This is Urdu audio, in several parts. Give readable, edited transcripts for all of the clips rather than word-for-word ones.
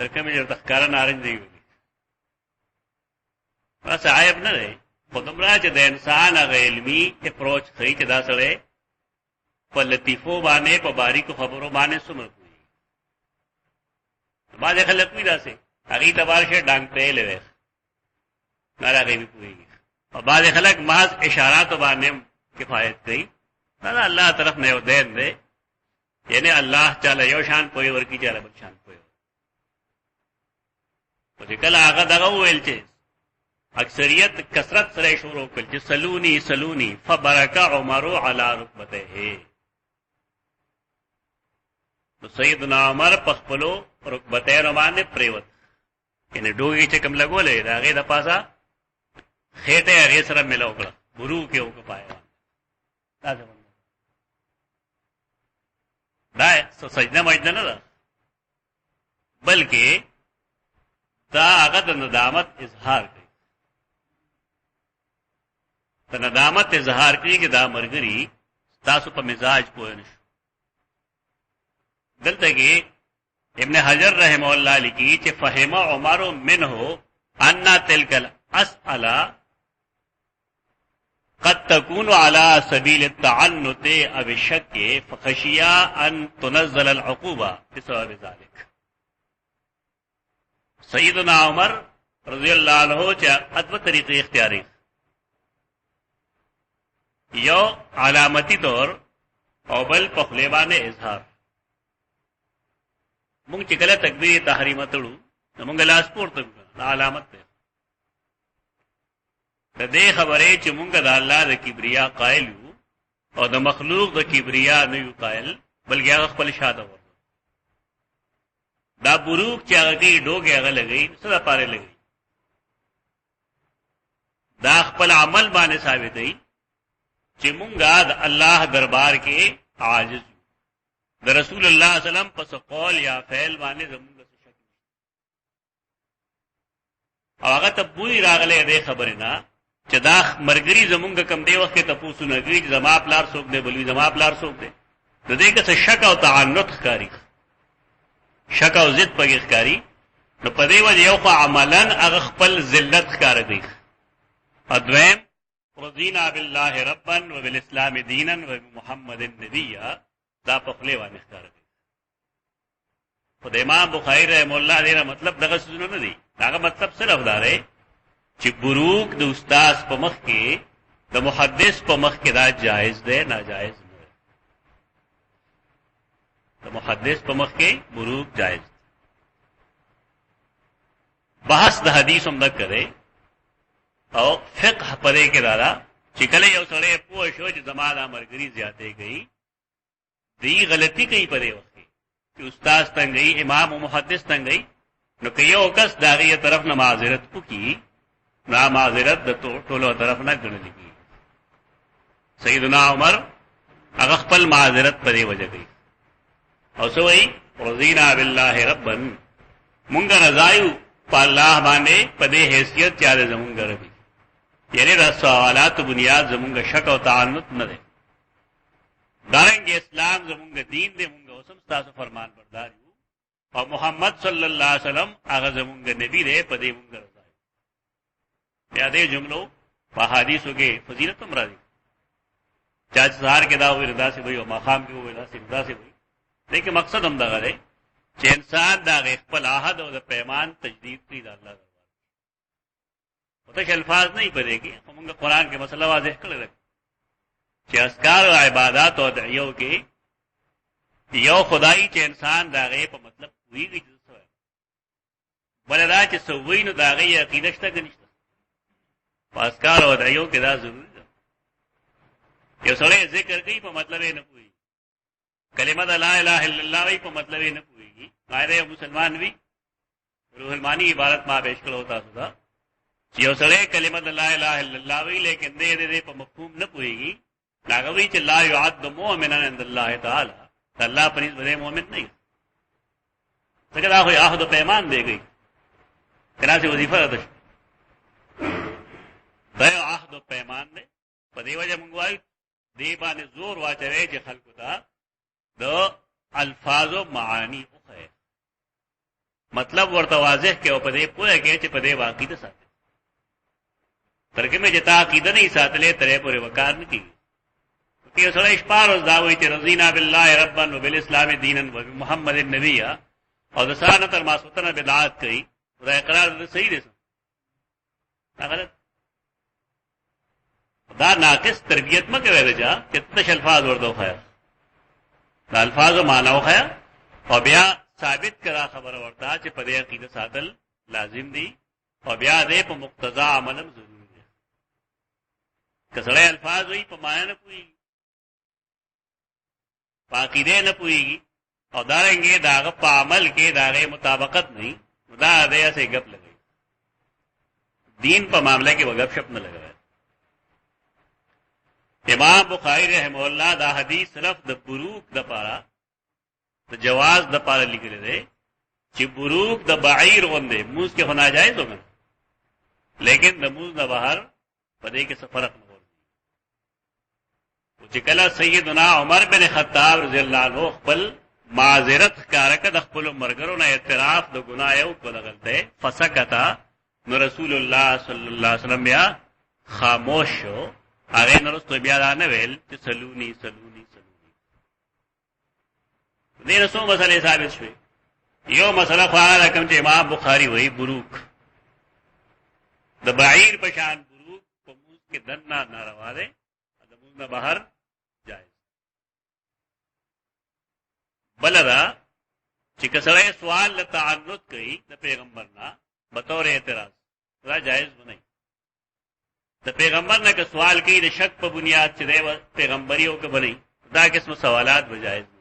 ترکه مې ورته ښکاره نارنج دی ویلي بس عیب نه دی خو دومره چې د انسان هغه علمي اپروچ ښیي چې دا سړی په لطیفو باندې په باریکو خبرو باندې څومره پوهېږي بعضې خلک وي داسې هغې ته بار شی ډانګ پیلې وی نه هغې وي پوهېږي او بعضې خلک محض اشاراتو باندې کفایت کوي دا د الله طرف نه یو دین دی یعنی الله چاله یو شان پوهې ورکړي چاله بل شان پوهې خو چې کله هغه دغه وویل چې اکثریت کثرت سره شروع کړل چې سلونی سلونی فبرک عمر علی رکبته نو سیدنا عمر په خپلو رکبتینو باندې پریوت یعنی ډوګي چې کوم لګولې د هغې د پاسه خېټه هغې سره ملاو کړه برو کې وکړه پایه دا سجده مجده نه ده بلکې دا هغه د ندامت اظهار کوي د ندامت اظهار کوي چې دا مرګري تاسو په مزاج پوه نه شو دلته کې ابن حجر رحمه الله لیکي چې فهم عمر منه ان تلك الاسئله قد تكون على سبيل التعنت او الشك فخشيا ان تنزل العقوبه بسبب ذلك سیدنا عمر رضی اللہ عنہ چا ادو طریقے اختیاری یو علامتی طور او بل پخلیبان اظہار مونږ چې کله تکبیر تحریمه تړو نو مونږ لاس پورته کړو علامت ده د دې خبرې چې مونږ د الله د کبریا قائل یو او د مخلوق د کبریا نه یو قائل بلکې هغه خپل شاده ور دا بروک چې هغه کې ډوګه هغه لګي څه د پاره لګي دا خپل عمل باندې ثابت دی چې مونږه د الله دربار کې عاجز د رسول الله صلی الله علیه وسلم پس قول یا فعل باندې زمونږ څه شک او هغه ته بوی راغله دې خبره نه چې دا مرګري زمونږ کم دی وخت ته پوسو نه کوي زما پلار څوک دی بلوي زما پلار څوک دی د دې کې څه شک او تعنت ښکاری شک او ضد پکې ښکاری نو په دې وجه یو خو عملاً هغه خپل ذلت ښکار کوي ادویم رضینا بالله ربا وبالاسلام دینا وبمحمد نبیا دا په خپل باندې ښکار کوي خو د امام بخاری رحمه الله دې مطلب دغه څه نه دی هغه مطلب صرف دا دی چې بروک د استاد په مخ کې د محدث په مخ کې دا جائز دی ناجائز نه د محدث په مخ کې بروک جائز بحث د حدیث هم نه کوي او فقه پرې کې دارا چې کله یو سړی پوه شو چې زماده مرګري زیاتې گئی دی غلطی کوي پرې وخت چې استاد څنګه امام او محدث څنګه نو که یو کس داغه طرف نه معذرت وکي نا معذرت د ټولو طرف نه ګڼل کیږي سیدنا عمر هغه خپل معذرت پرې وجه کوي او سوئی رضینا بالله ربا مونږ رضایو په الله باندې په دې حیثیت چې زمونږ ربي یعنی د سوالات بنیاد زمونږ شک او تعنت نه ده دارنګ اسلام زمونږ دین دی مونږ اوسم تاسو فرمان بردار یو او محمد صلی الله علیه وسلم هغه زمونږ نبی دی په دې مونږ رضایو بیا دې جملو په حدیثو کې فضیلت هم راځي چا سهار کې دا وې رضا سي وي او ماقام کې وې رضا سي وي لیکن مقصد هم دغه دی چې انسان دا خپل عہد او د پیمان تجدید کوي د الله دربار او ته الفاظ نه پدې کې موږ قرآن کې مسله واضح کړل چې اذکار او عبادت او دعیو کې یو خدای چې انسان دا غي په مطلب ویږي چې څه بلدا چې سوي نو دا غي عقیده شته کې نشته اذکار او دعیو کې دا ضروري ده یو سړی ذکر کوي په مطلب یې نه پوي کلمه لا اله الا الله وی په مطلب یې نه پويږي غیر مسلمان وی روح المانی عبارت ما پیش کړو تاسو دا چې یو سړی کلمه لا اله الا الله وی لیکن دې په مفهوم نه پويږي هغه چې لا يعد مؤمنا عند الله تعالی الله پنځ بده مؤمن نه څنګه دا خو عہد پیمان دیږي کله چې وظیفه ده دا عہد پیمان دی په دې وجه موږ وایو دې باندې زور واچوي چې خلکو ته د الفاظ و معانی خو مطلب ورته واضح کې او په دې پوهه کې چې په دې واقعي ساتي ترکه مې جتا عقیده نه ساتلې ترې پورې وکړ نه کیږي چې سره اشپاروز دا وایي چې رضینا بالله ربا وبالاسلام دینا وبمحمد النبی او د سانه تر ماسوتنه بدعات کوي دا اقرار صحیح دی غلط دا ناقص تربیت مکه ویل جا چې تش الفاظ ورته خیا دا الفاظ معنا وخیا او بیا ثابت کرا خبر ورته چې په دې عقیده ساتل لازم دي او بیا دې په مقتضا عملم ضروري دي کسړې الفاظ وي په معنا نه کوي عقیده نه پويږي او دارنګه داغه په عمل کې داغه مطابقت نه دا دې ایسے غپ لګي دین په معاملې کې وغپ شپ نه لګوي امام بخاری رحم الله دا حدیث صرف د بروک د پاره د جواز د پاره لیکل دي چې بروک د بعیر غوندې موږ کې خنا جایز وګڼه لیکن د موږ د بهر پدې کې څه فرق نه ورته چې کله سیدنا عمر بن خطاب رضی الله عنه خپل معذرت کارکه د خپل مرګرو نه اعتراف د ګناه یو کول غلطه فسکتا نو رسول الله صلی الله علیه وسلم بیا خاموش شو هغه نرسته بیا نه ویل چې سلونی دې رسو مسئله ثابت شوه یو مسله خو هغه کوم چې امام بخاری وایي بروک د بعیر په شان بروک په موږ کې دنه ناروا ده د موږ نه بهر جایز بلدا چې کسړې سوال له تعنت کوي د پیغمبر نه بطور اعتراض دا جایز نه د پیغمبر نه که سوال کوي د شک په بنیاد چې د پیغمبريو کې بنئ دا قسم سوالات به جایز نه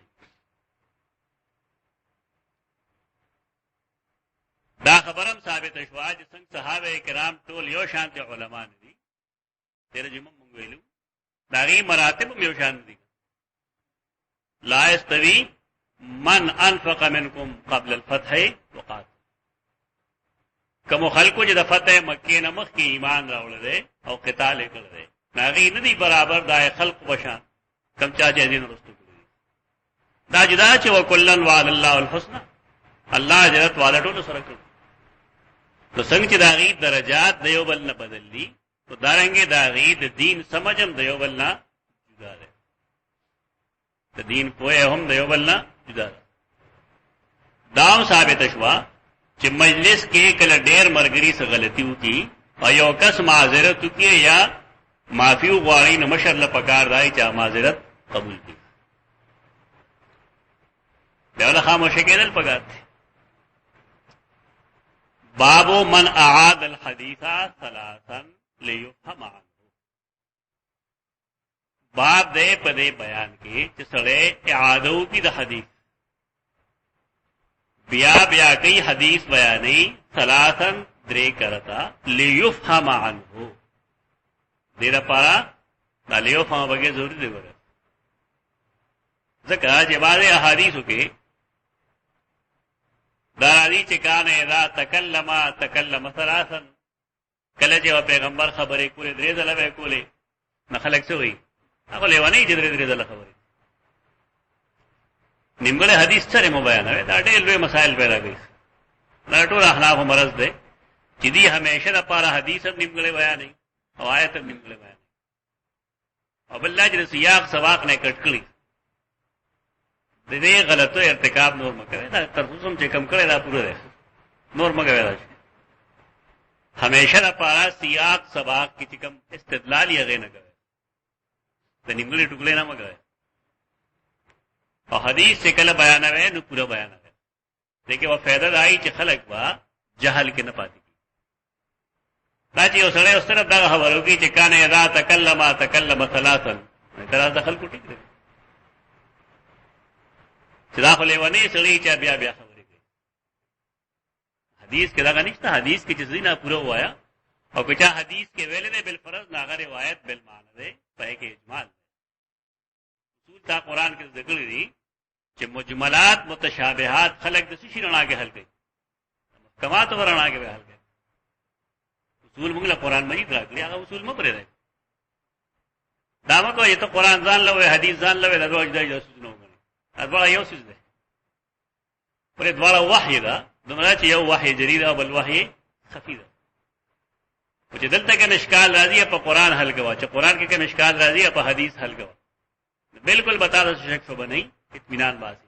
دا خبرم ثابت شوا چې څنګه صحابه کرام ټول یو شان دي علما نه دي تیرې جمع مونږ ویلو دا غي مراتب یو شان دي لا استوي من انفق منكم قبل الفتح وقات کوم خلکو چې د فتح مکه نه مخکې ایمان راوړل دي او قتال وکړل دي ناغي نه دي برابر دای خلق وشان کم چا چې دین رستو کړی دا جدا چې وکلن وعد الله الحسنى الله جنت والا ټول سره کړ نو څنګه چې دا غي درجات د یو بل نه بدللی تو دارنګه دا غي د دین سمجم د یو بل نه جدا ده د دین پوهه هم د یو بل نه جدا ده داو ثابت شوا چې مجلس کې کله ډېر مرګري څخه غلطي وکي او یو کس معذرت وکي یا معافي وغواړي نو مشر له پکار دی چې معذرت قبول کړي دا له خاموشه کېدل پکار دي باب من اعاد الحديث ثلاثا ليفهم عنه باب دې په دې بیان کې چې سړی اعاده کی د حدیث بیا کوي حدیث بیانې ثلاثا درې کرتا ليفهم عنه دې لپاره د ليفهم بګه ضروري دی ګره ځکه چې بعض احادیثو کې داری چې کانه اذا تکلم ثلاثا کله چې پیغمبر خبرې کولې درې ځله به کولې نه خلک څه وایي هغه لیوانی چې درې ځله خبرې نیمګړی حدیث سره مو بیانوي دا ډېر لوی مسائل پیدا کوي دا ټول احناف مرز ده چې دی همیشه لپاره حدیث هم نیمګړی بیانوي او آیت هم نیمګړی بیانوي او بل لاجر سیاق سواق نه کټ کړی د دې غلطو ارتکاب نور مکوي دا ترڅوم چې کم کړي دا پوره ده نور مګوي دا همیشه لپاره سیاق سباق کی کم استدلال یې غي نه کوي د نیمګړي ټوکلې نه مګوي او حدیث چې کله بیانوي نو پورا بیانوي دغه و فائدہ دای چې خلک وا جهل کې نه پاتې کی دا چې اوسره اوسره دا خبرو کې چې کانه اذا تکلم ثلاثا تر دخل کو ټیک دی چې دا خو لیونی سړی چې بیا خبرې کوي حدیث کې دا نشته حدیث کې چې زینا پورا وایا او کچا حدیث کې ویلې ده بل فرض ناغه روایت بل معنی ده په کې اجمال اصول تا قران کې ذکر دي چې مجملات متشابهات خلق د شي رڼا کې حل کوي کما ته رڼا کې حل کوي اصول موږ له قران مجید راغلي هغه اصول مو پرې ده دا مکو یته قران ځان لوي حدیث ځان لوي دا وجه د اصول نو اربع یو څه ده پر دواړه وحی دا دومره چې یو وحی جری ده او بل وحی خفی ده. چې دلته کې اشکال راځي په قران حل کوا، چې قران کې کوم اشکال راځي په حدیث حل کوا. بالکل بتا دو شک شو بنئ اطمینان باسي.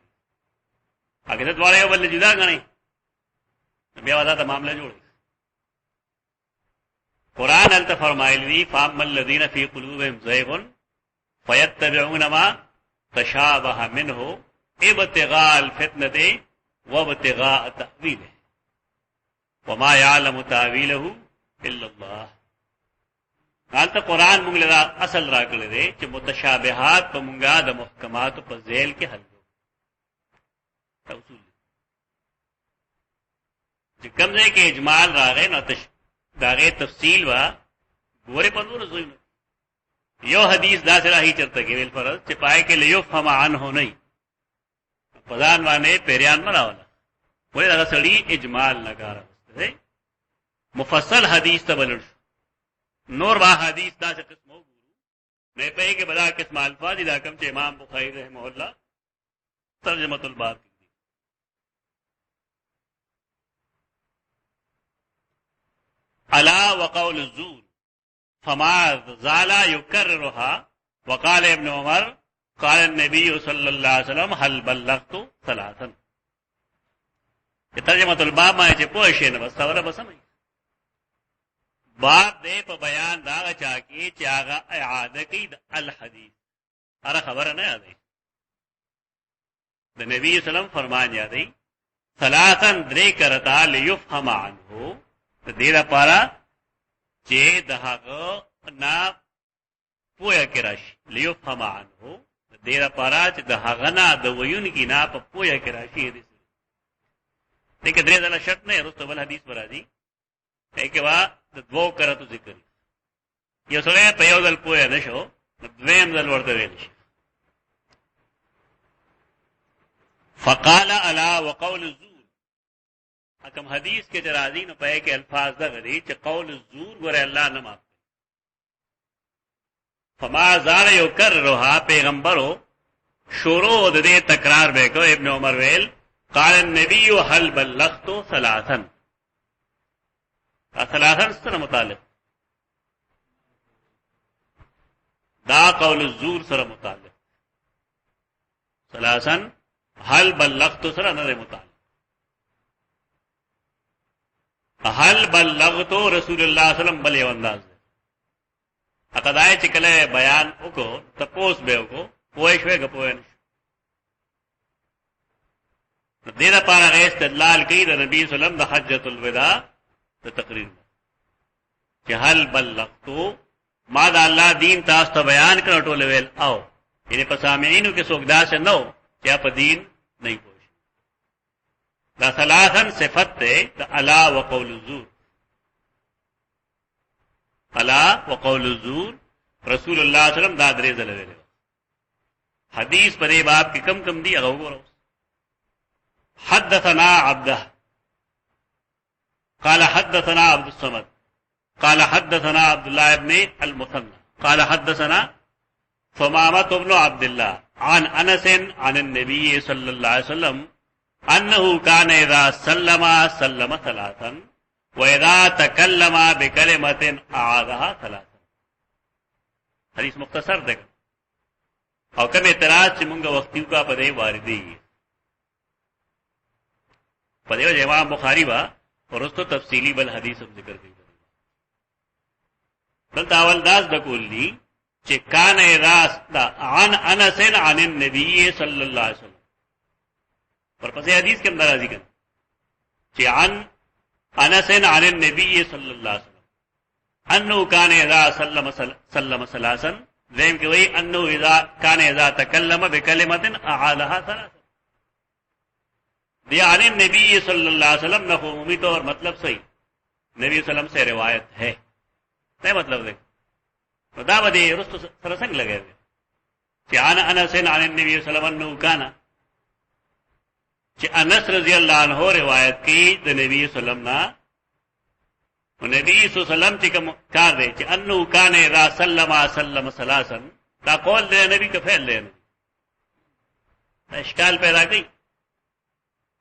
اگر ته دواړه یو بل جدا غنئ بیا ودا ته معاملہ جوړ. قران انت فرمایلی فاما الذين في قلوبهم زيغ فيتبعون ما تشابه منه ابتغاء الفتنه وابتغاء تاويله وما يعلم تاويله الا الله. حالت قران موږ له اصل راکړل دي چې متشابهات په موږ د محکمات په ذیل کې حل توصول. چې کوم ځای کې اجمال راغی نو داغه تفصیل وا ګوره په نور زوینه. یو حدیث دا سره هی چرته کې ویل فرض چې پای کې لیفهم عنه نه پدان باندې پیریان مراوله وای دا سړی اجمال نه کار واستره مفصل حدیث ته بلل نور وا حدیث دا څه قسمو ګورو نه په کې بلا قسم الفاظ دا کوم چې امام بخاری رحمه الله ترجمه الباب الا وقول الزور فما زال يكررها. وقال ابن عمر قال النبي صلى الله عليه وسلم هل بلغت ثلاثا. ترجمه الباب ما چې پوه شي نه بس اوره بسمه باب دې په بیان دا چا کې چې هغه اعاده کوي د الحديث هر خبره نه یادې. د نبی صلی الله علیه وسلم فرمان یادې ثلاثا درې کرتا ليفهم عنه د دې لپاره چې دهغه نه پوهه کې راشي ليفهم عنه د دې لپاره چې دهغه نه د ویون کې نه په پوهه کې راشي. دې کې درې ځله شرط نه رسول بل حدیث برادي کې وا د دوه کراتو ذکر یو سره په یو ځل پوهه نشو دویم ځل ورته ویل شي. فقال الا وقول الزور حکم حدیث کې درازي نو پې کې الفاظ دا غري چې قول الزور ور الله نه معاف. فما زال يكررها پیغمبرو شروع د دې تکرار به کو. ابن عمر ویل قال النبي هل بلغت ثلاثا. ثلاثا سره متعلق دا قول الزور سره متعلق. ثلاثا هل بلغت سره نه متعلق. هل بلغت رسول الله صلی الله علیه وسلم بل یو انداز اقدای چې کله بیان وکړو تپوس به وکړو پوه شوې غپوې نه. دې لپاره غي استدلال کوي د نبی صلی الله علیه وسلم د حجۃ الوداع د تقریر چې هل بلغت ما دا الله دین تاسو ته بیان کړو ټول ویل او یعنی په سامعینو کې څوک داسې نو چې په دین نه پوه. دا ثلاثا صفت ده د الا وقول الزور. الا وقول الزور رسول الله صلی الله علیه وسلم دا درې ځله ویل. حدیث په باب کې کم کم دی هغه وګورئ. حدثنا عبده قال حدثنا عبد الصمد قال حدثنا عبد الله بن المثنى قال حدثنا ثمامة بن عبد الله عن انس عن النبي صلى الله عليه وسلم انه كان اذا سلم ثلاثا واذا تكلم بكلمه اعادها ثلاثا. حدیث مختصر ده او کوم اعتراض چې موږ وختیو کا په دې واردی په دې امام بخاری وا ورستو تفصیلی بل حدیث هم ذکر کړی. بل تاول داس د کولی چې کان اذا عن انس عن النبي صلى الله عليه وسلم ورپسې حدیث کې هم راځي کنه چې عن انس عن النبي صلى الله عليه وسلم انه كان اذا سلم ثلاثا زين کې وایي انه اذا كان اذا تكلم بكلمه اعادها ثلاثا. دی عن النبي صلى الله عليه وسلم نہ عمومی طور مطلب صحیح نبی صلی اللہ علیہ وسلم سے روایت ہے نہیں مطلب دیکھ خدا بدی رست سرسنگ لگے ہوئے کہ عن انس عن النبي صلی اللہ علیہ وسلم کانا کہ انس رضی اللہ عنہ روایت کی د نبی صلی اللہ علیہ وسلم نبی صلی اللہ علیہ وسلم چې کار دی چې انه کان اذا سلم ثلاثا دا قول دی نبی کا فعل دی اشکال پیدا کړي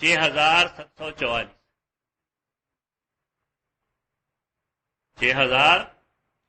6744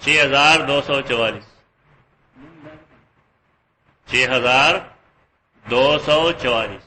6244 6244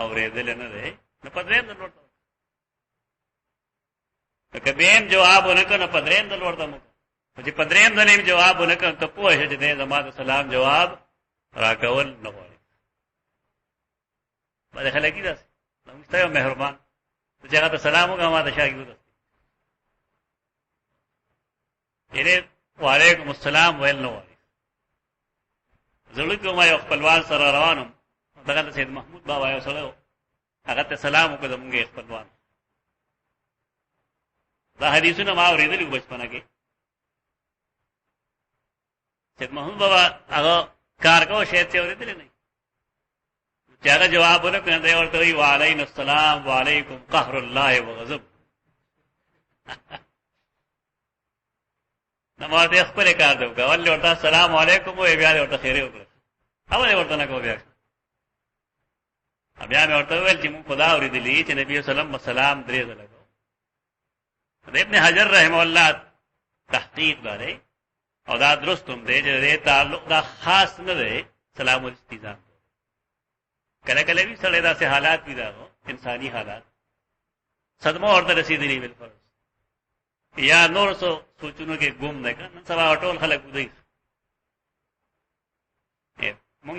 اورېدل نه دی نو په دریم ځل ورته که بیم جواب ونکړ نو په دریم ځل ورته مو چې په دریم ځل یې جواب ونکړ ته پوه شې چې دې زما د سلام جواب راکول نه غواړي. باندې خلک دي نو مستیو مهربان چې هغه ته سلام وکړه ما ته شاګرد یې وعلیکم السلام ویل نو وایي. زړه کې ما یو خپلوان سره روانم دغه سید محمود بابا یو سره هغه ته سلام وکړ زمونږ خپلوان. دا حدیثونه ما اورېدلي بچپنه کې سید محمود بابا هغه کار کو شاید ته اورېدلې نه چې هغه جواب ورکړ دی ورته وی وعلیکم السلام وعلیکم قهر الله وغضب. نو ما ته خپل کار دی ولې ورته السلام علیکم او بیا ورته خیر وکړه اوله ورته نه کو بیا بیا مې ورته ویل چې موږ خدا اورېدلې چې نبی صلی الله علیه وسلم سلام درې ځله کو. ابن حجر رحمه الله تحقیق لري او دا درست هم دی چې تعلق دا خاص نه دی سلام الاستیزان. کله کله وی سره داسې حالات وي دا انساني حالات صدمه ورته رسیدلی بالفرض یا نور سوچونو کې ګم نه کړه. نن سبا ټول خلک ودی مونږ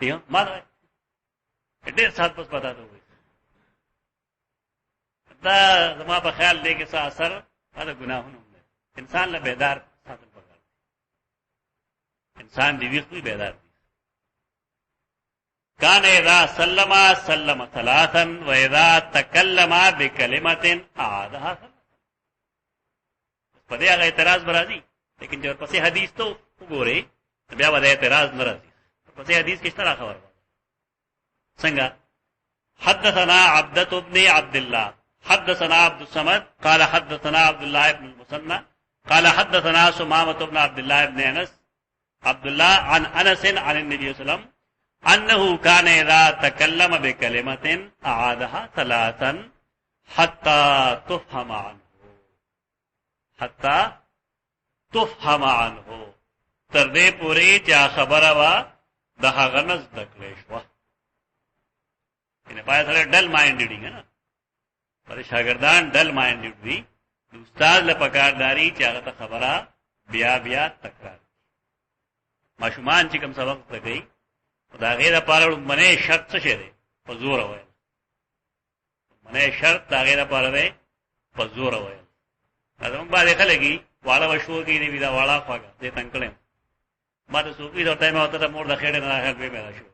دیو ما ډېر سات پس پتا ته وي دا زما په خیال دی کې څه اثر دا ګناهونه دي. انسان له بیدار ساتل پکار انسان دی ویښ وي بیدار دی. کان اذا سلم ثلاثا واذا تکلم بکلمه اعادها. په دې هغه اعتراض برازي لیکن چې ورپسې حدیث ته وګورئ بیا به اعتراض نه راځي. ورپسې حدیث کې څه خبر څنګه حدثنا عبدة بن عبد الله حدثنا عبد الصمد قال حدثنا عبد الله بن المثنى قال حدثنا سمامة بن عبد الله بن انس عبد الله عن انس عن النبي صلى الله عليه وسلم انه كان اذا تكلم بكلمة اعادها ثلاثا حتى تفهم عنه تر دې پورې چې خبره وا د هغه نس دکلې شو. باید سره ډل مایندډ دي کنه پر شاګردان ډل مایندډ دي. استاد له پکارداري چې هغه ته خبره بیا تکرار. ماشومان چې کوم سبق ته کوي دا غیره پاره منه شرط څه شه دي په زور وایي منه شرط دا غیره پاره دی په زور وایي. دا موږ باندې خلګي واړه وشو کې دی دا واړه خواګه دې تنکړم ما ته سوقي درته ما ته مور د خېړه نه راغل به مې شو.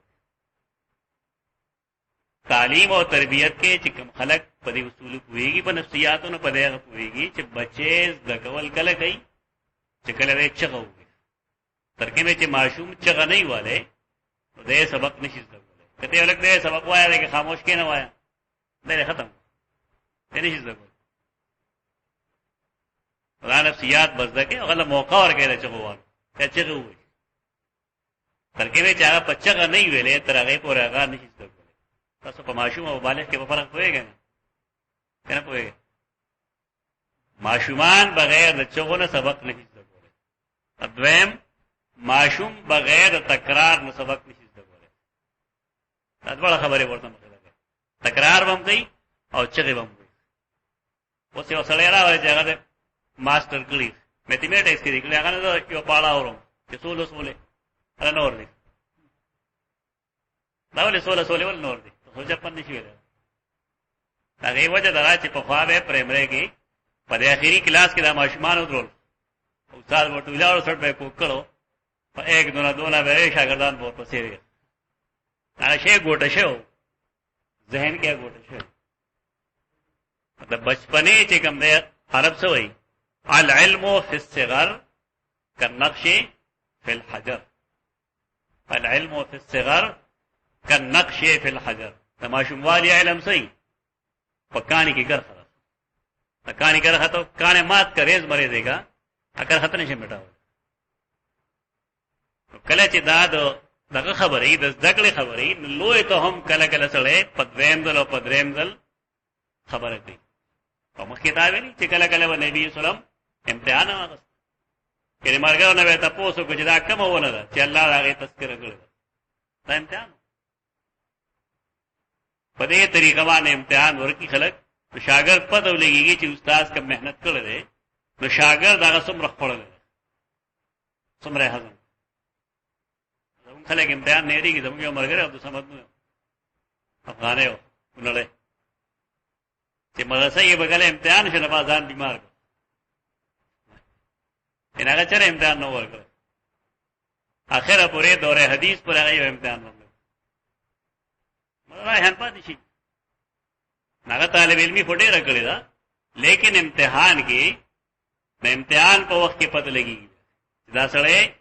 تعلیم او تربیت کې چې کوم خلک په دې اصول کويږي په نفسیاتونو په دې کويږي چې بچي د کول کله کوي چې کله یې چغوي ترکه مې چې معشوم چغه نه ویواله نو دې سبق نشي زده کولای. کته ولک دې سبق وایي چې خاموش کې نه وایي دې ختم دې نشي زده کولای. دا نفسیات بزده کې غل موقع ورکړي چې غوړ کچغه وي ترکه مې چې هغه پچغه نه ویلې تر هغه پورې هغه نشي زده کولای. تاسو په معشوم او بالغ کې په فرق پوهیږئ کنه پوهیږئ؟ معشومان بغیر د چغونه سبق نشي زده کولای. دویم معشوم بغیر تکرار نه سبق نشي زده کولای. دا ډول خبره ورته مخه ده. تکرار هم کوي او چغه هم کوي. اوس یو سړی راوړي چې هغه ماستر کړی میتھمیټکس کې دی هغه نه یو پاړه اورم چې سولوس ولې هغه نور دی دا ولې سولوس ول نور دی سوچ په نشي ویل. هغه وجه دا چې په خوا به پرایمری کې په دې اخیری کلاس کې دا ماشومان ودرول استاد ورته ویلاو سره به کوکړو په 1 2 به شاګردان په پسې دی هغه شی ګوټه شو ذهن کې ګوټه شو. د بچپنې چې کوم دی عرب سوې العلم في الصغر كالنقش في الحجر. العلم في الصغر كالنقش في الحجر. تماشم والی علم صحیح پکانی کی گر خراب پکانی گر خطو کانے مات کا ریز مرے دے گا اگر خط نشي مټاو. کله چې دا دغه خبرې د ذکر خبرې لوی ته هم کله کله سره پدویم دل او پدریم دل خبره کوي. او مخکې دا ویلي چې کله کله نبی سلام امتحان واغست کله مرګو نه وته پوسو کو چې دا کوم ونه ده چې الله هغه تذکرہ کړی دا امتحان په دې طریقه باندې امتحان ورکی خلک شاګرد پته ولګيږي چې استاد کوم مهنت کړی دی نو شاګرد هغه څومره خپل دی څومره هضم زموږ خلک امتحان نه لري زموږ you مرګره Abdul al Samad know افغانه you ونړې چې مدرسې یې بغل امتحان شنه بازان بیمار انهغه چر امتحان نو ورکړ اخره پورې دوره حدیث پر هغه امتحان ورکړ مړای هن پاتې شي هغه طالب علمي فټه راکړی دا لیکن امتحان کې د امتحان په وخت کې پته لګي دا سره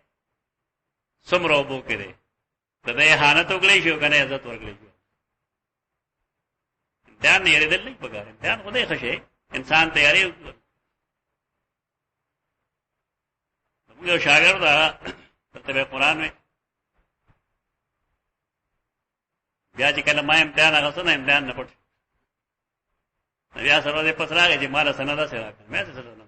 سمرو بو کړي ته د اهانت وکړي شو کنه عزت ورکړي شو امتحان نه یریدل نه پکار امتحان خدای خشه انسان تیاری یو شاګرد ته قرآن میں بیا چې کله ما امتحان هغه څنګه امتحان نه پټ بیا سره دې پسراغه چې مال سند سره راکړ مې څه سره نه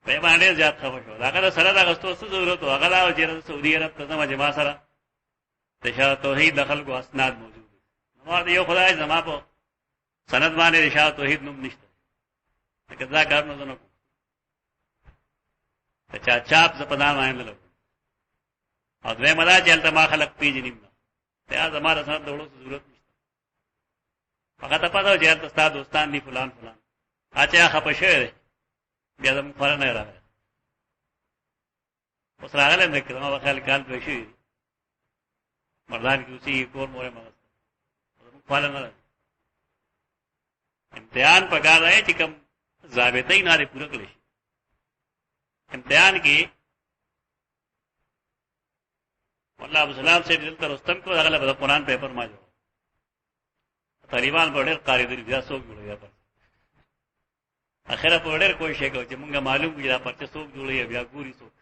په باندې زیات خبر شو دا کله سره دا غستو څه ضرورت او هغه لا چې سعودي عرب ته ما جما سره تشا توحید دخل کو اسناد موجود نو یو خدای زما په سند باندې رشا توحید نوم نشته کدا کار نه زنه چا چاپ زپدا باندې لګو او دوی مدا چلته ما خلق پیجنیم ته زماره سره دولو ضرورت نشته فقط پاتو چې استاد دوستان دي فلان فلان اچھا خپشه بیا زم فرن نه راغی اوس راغله نه کړم او خیال کال پېښې مردان کې اوسې کور مورې مغز فلن نه امتحان پکار ہے چې کوم ضابطه یې نه پوره کړی امتحان کې والله ابو سلام سے دل تر رستم کو اگلا بدا قرآن پیپر ما جو طالبان په ډېر قاری دی بیا څوک جوړیا پر اخره په ډېر کوئی شي کو چې مونږه معلوم کیږي پر څه څوک جوړي بیا ګوري څوک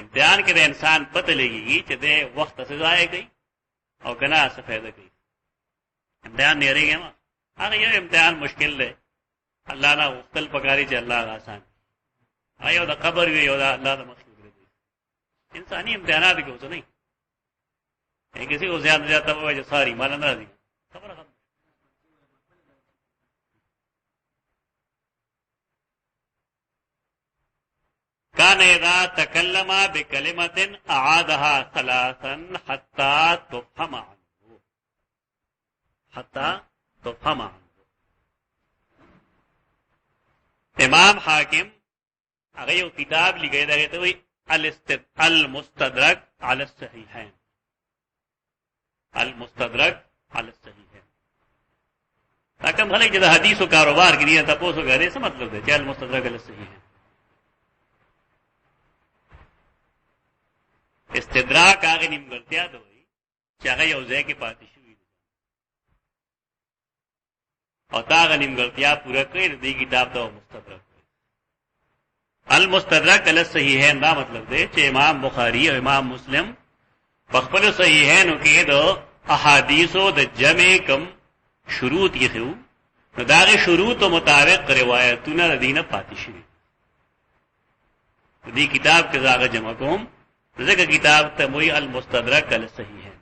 امتحان کې د انسان پته لګي چې د وخت څه ضایع کوي او کنا څه فائدہ کوي امتحان نه لري ما هغه یو امتحان مشکل دی الله نه وختل پکاري چې الله آسان ایو د قبر وی یو د الله د مخلوق دی انساني امتحانات کې اوسه نه ہے کسی کو زیادہ زیادہ وجہ ساری مالا نہ دی خبر ہے كان اذا تكلم بكلمه اعادها ثلاثا حتى تفهم عنه امام حاکم هغه یو کتاب لګی دا ته وی المستدرک علی الصحیحین المستدرک علی الصحیحین حکم خلک چې د حدیثو کاروبار کې دي تاسو غره څه مطلب دی چې المستدرک علی الصحیحین استدراک هغه نیمګړتیا ده وي چې هغه یو ځای کې پاتې شوی او دا هغه نیمګړتیا پوره کړي د کتاب ته مستدرک المستدرک علی الصحیحین دا مطلب دی چې امام بخاری او امام مسلم په خپل صحیحینو کې د احادیثو د جمع کم شروط یې خو نو داغه شروط مطابق روایتونه د دینه پاتې شوی دې کتاب کې زاغه جمع کوم ځکه کتاب ته موي المستدرک علی الصحیحین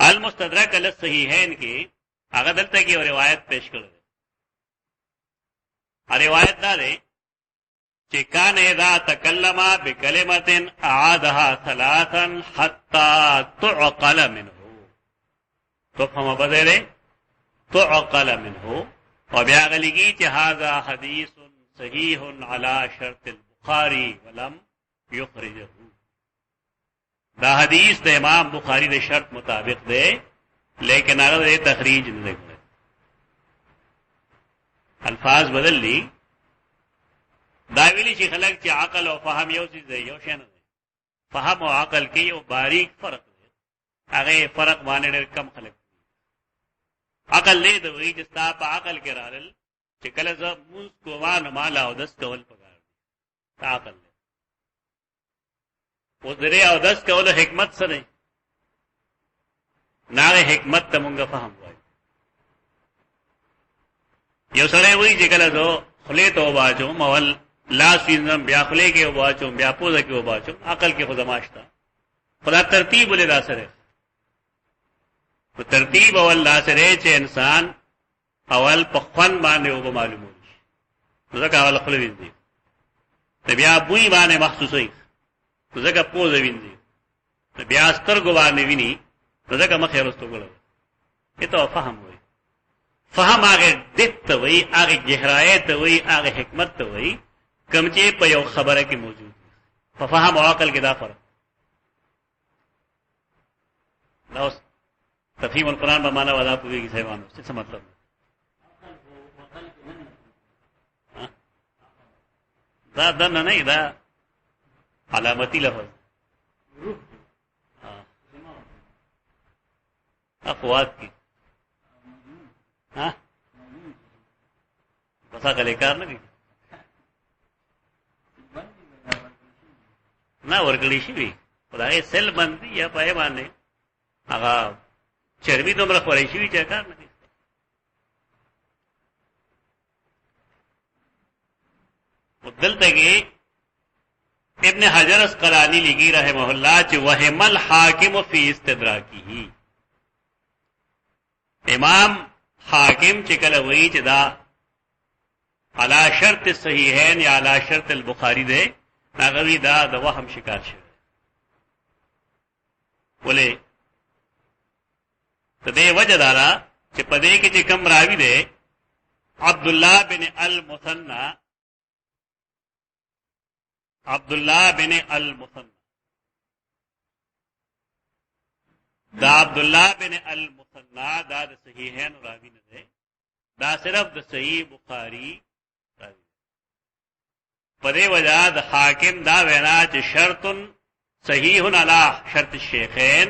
المستدرک علی الصحیحین کې هغه دلته کې روایت پیش کړل روایت دا ده چې کان اذا تکلم بکلمه اعادها ثلاثا حتى تعقل منه تفهم بدله تعقل منه وبیا غلګي چې هاذا حدیث صحیح على شرط البخاری ولم یخرجه دا حدیث د امام بخاری د شرط مطابق ده لیکن هغه تخریج نه کړ الفاظ بدل لی دا ویلی چې خلک چې عقل او فهم یو څه دی یو شی نه دی فهم او عقل کې یو باریک فرق دی هغه فرق باندې ډېر کم خلک عقل له دوی چې ستا په عقل کې راغل چې کله ز موږ کوان مال او دس کول پکار دی عقل او درې او دس کول حکمت سره نه حکمت ته مونږه فهم وایي یو سړی وایي چې کله زه خولې ته وباچوم اول لاس وینځم بیا خولې کې وباچوم بیا پوزه کې وباچوم عقل کې خو زما شته خدا ترتیب ولې دا سره په ترتیب اول دا سره چې انسان اول په خوان باندې وب معلوموي ځکه اول خپل وینځي بیا بوی باندې محسوسوي ځکه پوزه وینځي بیا سترګو باندې ویني ځکه مخې ورستو ګړو ته فهم وي فهم هغه دت وي هغه گہرایت وي هغه حکمت وي کوم چې په یو خبره کې موجود په فهم او عقل کې دا فرق نو تفهیم القرآن په معنا ودا پوهیږي صاحبانو څه مطلب دا دنه نه دا علامتی لفظ افواد کی ها بس هغه کار نه کوي نه ورګړی شي خدای سل باندې یا پای باندې هغه چربي دومره خوري شي چې کار نه کوي ودلته کې ابن حجر اسقلانی لګي رحمه الله چې وهم الحاکم فی استدراکه امام حاکم چې کله وایي چې دا علی شرط صحیحین یا علی شرط البخاری ده هغه وی دا د وهم شکار شوی ولې ته دې وجه دارا چې په دې کې چې کم راوی ده عبد الله بن المثنى دا عبد الله بن المثنى دا د صحیحین راوی نه ده دا صرف د صحیح بخاری راوی په دې وجه د حاکم دا وینا چې شرط صحیح علی شرط الشیخین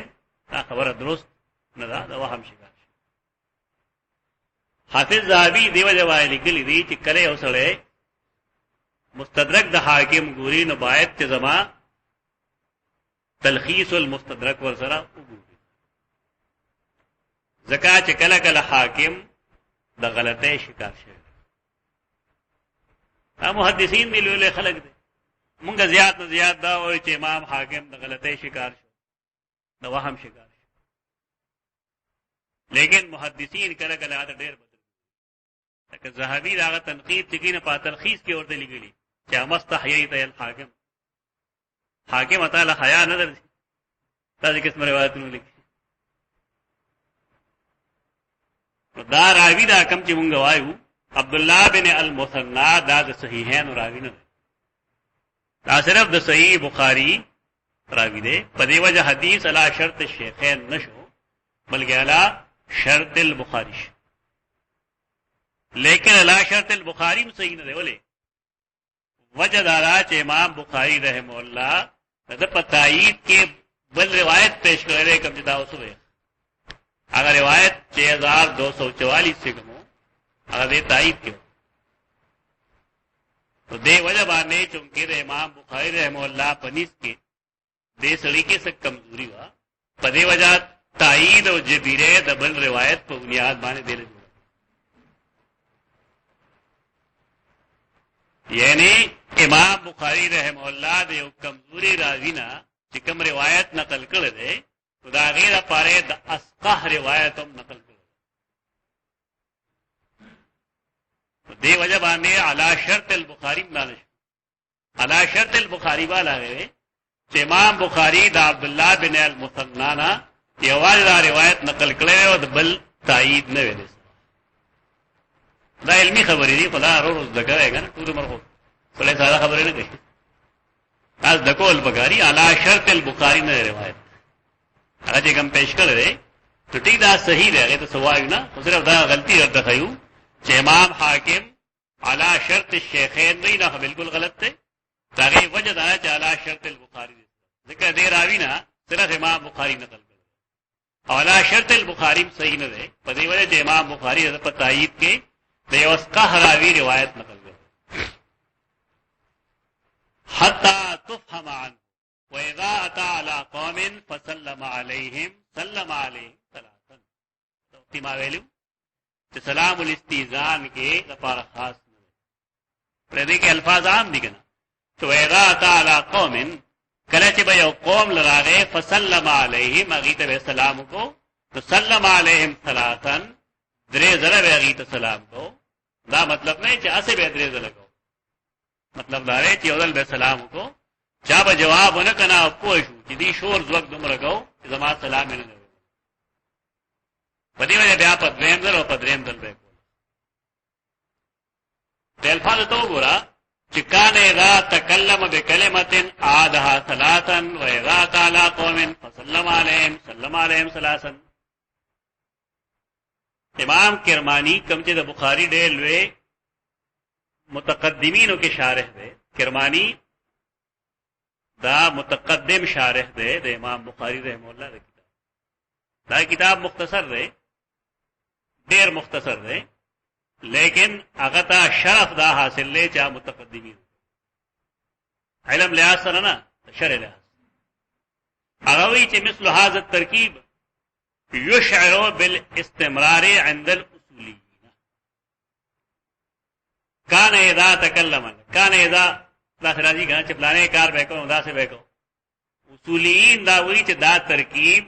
دا خبره درست نه ده دا وهم شي حافظ ذهبی دی وجه وایي لیکلي دي چې کله اوسړې مستدرک د حاکم ګوري نو باید چې زما تلخیص المستدرک ور سره وګوري ځکه چې کله کله حاکم د غلطۍ شکار شي محدثین دی لولې خلق دي مونږ زیات نه زیات دا وایي چې امام حاکم د غلطۍ شکار شو د وهم شکار شو لیکن محدثین کله کله هغه ډېر بدل لکه زهبی دا تنقید چې کینه په تلخیص کې ورته لګلی چې مستحییت الحاکم حاکم تعالی حیا نه درځي تاسو کیسه روایتونه لیکي دا راوی دا کم چې مونږ وایو عبد الله بن المثنى دا د صحیحین راوی نه دا صرف د صحیح بخاری راوی دی په دی وجه حدیث علی شرط الشیخین نشو بلکې علی شرط البخاری لیکن علی شرط البخاری هم صحیح نه دی ولې وجه دارا چې امام بخاری رحمه الله د پتایید کې بل روایت پیش کړي کوم چې دا اوسه اگر روایت 6244 سے کمو اگر تائید کیوں تو دے وجہ باندې چونکہ د امام بخاری رحمہ اللہ پنیس کے دے سلیقے سے کمزوری ہوا پدے وجہ تائید اور جبیرے دبل روایت پر بنیاد باندې دے لگا یعنی امام بخاری رحمہ اللہ دے کمزوری راوینا چې کوم روایت نقل کړي دے دا غیر پاره د اسقح روایت هم نقل کړي دی وجه باندې علی شرط البخاری باندې علی شرط البخاری والا ہے چې امام بخاری د عبد الله بن المثنى نا یوال روایت نقل کړي او د بل تایید نه ویل دا علمی خبرې دي خدا روز دغه کنه ټول مرغو څه ساده خبرې نه کوي از دکول بخاری علی شرط البخاری نه روایت هغه چې کوم پیش کړل ته ټیک دا صحیح دی هغه ته سوایو نه خو صرف دا غلطی ورته خایو چې امام حاکم علی شرط الشیخین نه بالکل غلط دی داغه وجه دا چې علی شرط البخاری دی ځکه دې راوی نه صرف امام بخاری نقل کړل او علی شرط البخاری صحیح نه دی په دې وجه چې امام بخاری د تایید کې د یو اسقح راوی روایت نقل کړل حتی تفهم عنه وَإِذَا أَتَى عَلَى قَوْمٍ فَسَلَّمَ عَلَيْهِمْ سَلَّمَ عَلَيْهِمْ ثَلَاثًا تیما ویلو چې سلام الاستئذان کې لپاره خاص نه پر دې کې الفاظ عام دي کنه. تو اذا تعالی قوم کله چې به یو قوم لراغه فسلم علیهم هغه ته سلام کو تو سلم علیهم ثلاثا درې ځله به هغه ته سلام کو. دا مطلب نه چې اسه به درې ځله کو، مطلب دا دی چې یو ځل به سلام کو چا به جواب ونه کنا پوه شو چې دی شور زوګ دومره کو چې زما سلام نه نه په دې وجه بیا په دریم ځل او په دریم ځل به کو. د الفاظ ته وګوره چې کان اذا تکلم بکلمه عادها ثلاثا واذا قال قوم فسلم علیهم سلم علیهم ثلاثا. امام کرمانی کم چې د بخاری ډېر لوی متقدمینو کې شارح دی. کرمانی دا متقدم شارح دی د امام بخاری رحمه الله د کتاب. دا کتاب مختصر دی، ډېر مختصر دی، لیکن هغه ته شرف دا حاصل دی چې متقدمین علم لحاظ سره نه شرع لحاظ. هغه وی چې مثل هذا الترکیب یشعر بالاستمرار عند الاصولیین. کان اذا تکلم کان اذا دا راځي کنه چې پلانې کار وکړو دا څه وکړو. اصولیین دا وی چې دا ترکیب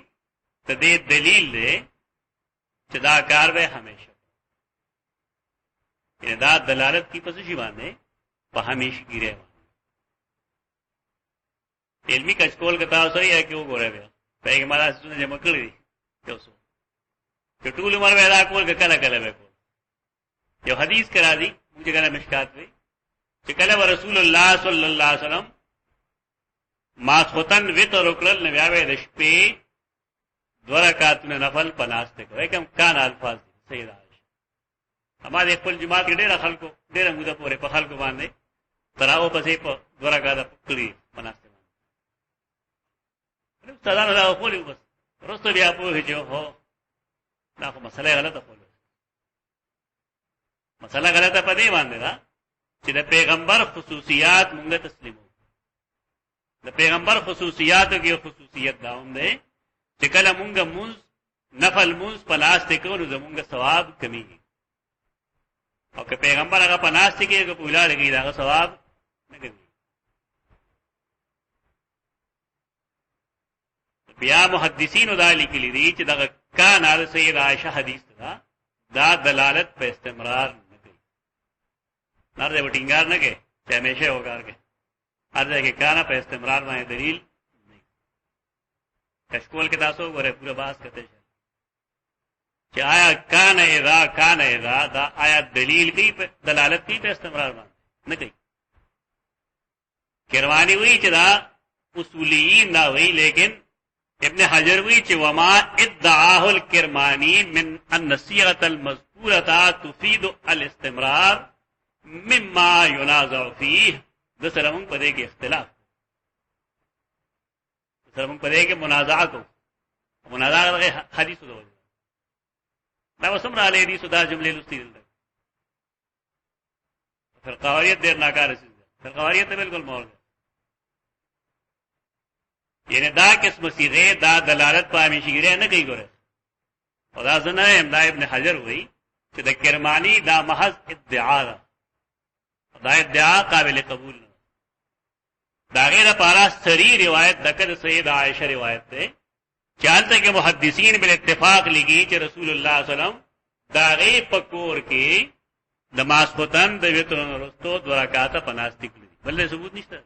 ته دې دلیل دی چې دا کار به همیشه یعنی دا دلالت کی پس شي باندې په همیشګی رہے. علمی کچکول کا تاسو یې کې وګورئ بیا پیغمبر اسونه جمع کړی یو څو چې ټول عمر ودا کول کله کله وکړو. یو حدیث کرا دی موږ کنه مشکات وی چې کله رسول الله صلی الله علیه وسلم ما ختن وتر وکړل نو بیا د شپې دوه رکعات نفل پناسته کوي کوم کان الفاظ سید عائشہ اما د خپل جماعت ډېر خلکو ډېر موږ پورې په خلکو باندې تراو پسې په دوه رکعات پکړي پناسته باندې سلام الله خپل بس ورسته بیا په هجو هو دا خو مسله غلطه کوله. مسله غلطه پدې باندې دا چې د پیغمبر خصوصیات مونږ تسلیمو. د پیغمبر خصوصیاتو کې خصوصیت دا هم ده چې کله مونږ مونږ نفل مونږ پلاسته کوو زمونږ ثواب کمیږي او که پیغمبر هغه پناسته کې په ولاړ کې دا ثواب نه کوي. بیا محدثین دا لیکلي دي چې دا کان ال سید عائشہ حدیث دا دلالت په استمرار نه کوي. نه دې وټینګار نه کوي چې همیشه وګار کوي. ارزه کې کانا په استمرار باندې دلیل نه. کشکول کې تاسو غره پورا باس کته چې آیا کان اذا دا آیا دلیل کوي په دلالت کوي په استمرار باندې نه کوي. کرمانی وی چې دا اصولیین دا وی لیکن ابن حجر وی چې وما ادعاه الکرمانی من النصيغه المذکوره تفيد الاستمرار مما ينازع فيه. د سره موږ په دې کې اختلاف سره موږ په دې کې منازعه کوو. منازعه حدیث د وجه دا وسمره علی حدیث دا جملې لستی دي. فرقاویت ډېر ناکاره شي. فرقاویت بالکل مور یعنی دا قسم صيغه دا دلالت په همیشګری نه کوي ګوره. او دا زنه ابن حجر وی چې د کرمانی دا محض ادعا ده. دا ادعا قابل قبول نه. دا غیر پارا سری روایت دکد سید عائشہ روایت ده چالته کې محدثین بل اتفاق لګي چې رسول الله صلی الله علیه وسلم دا غي پکور کې د ماسختن د وترونو رستو د ورکاته پناستیک لري. بل ثبوت نشته.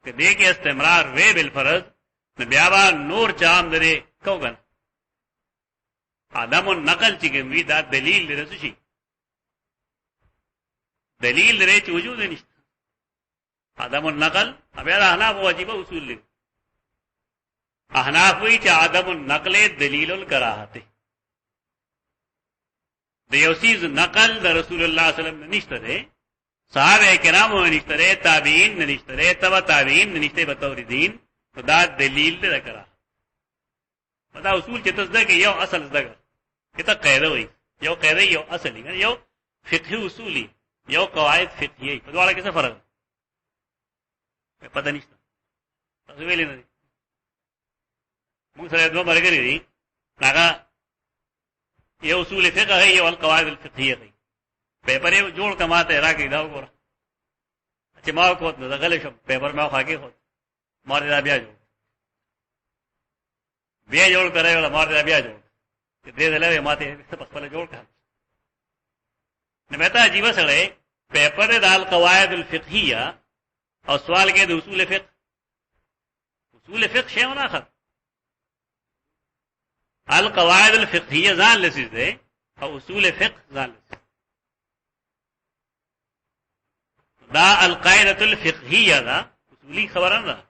کہ دے کے استمرار وے بالفرض نبیابا نور چام درے کو گنا آدم النقل چکم وی دا دلیل لرسوشی دلیل لرے چی وجود نشتا. آدم النقل ابیاد احناف واجبہ اصول لگا. احناف وی چی آدم النقل دلیل الکراہتے دیوسیز نقل دا رسول اللہ صلی اللہ علیہ وسلم نشتا دے صحابہ کرامو نشته ره تابعین نشته ره تبع تابعین نشته بطور دین دا دلیل دې کرا. دا اصول چې تصدیق یو اصل زده کته قاعده وي یو قاعده یو اصل یو فقهي اصولي یو قواعد فقهي په دواړه کې څه فرق پته نشته. تاسو ویلې نه موږ سره دوه مرګري دي هغه یو اصول فقه ہے یو القواعد الفقهیه ہے پیپر یو جوړ کماته راکې دا وګوره چې ما کوت نه غلې شو پیپر ما خاګي هو مار دا بیا جوړ کړای ولا مار دا بیا جوړ دې دلته ماته څه په خپل جوړ کړ نه مته عجیب سره پیپر د القواعد الفقهیه او سوال کې د اصول فقه شی نه اخر القواعد الفقهیه ځان لسیز ده او اصول فقه ځان لسیز دا القاعده الفقهیه دا اصولی خبره نه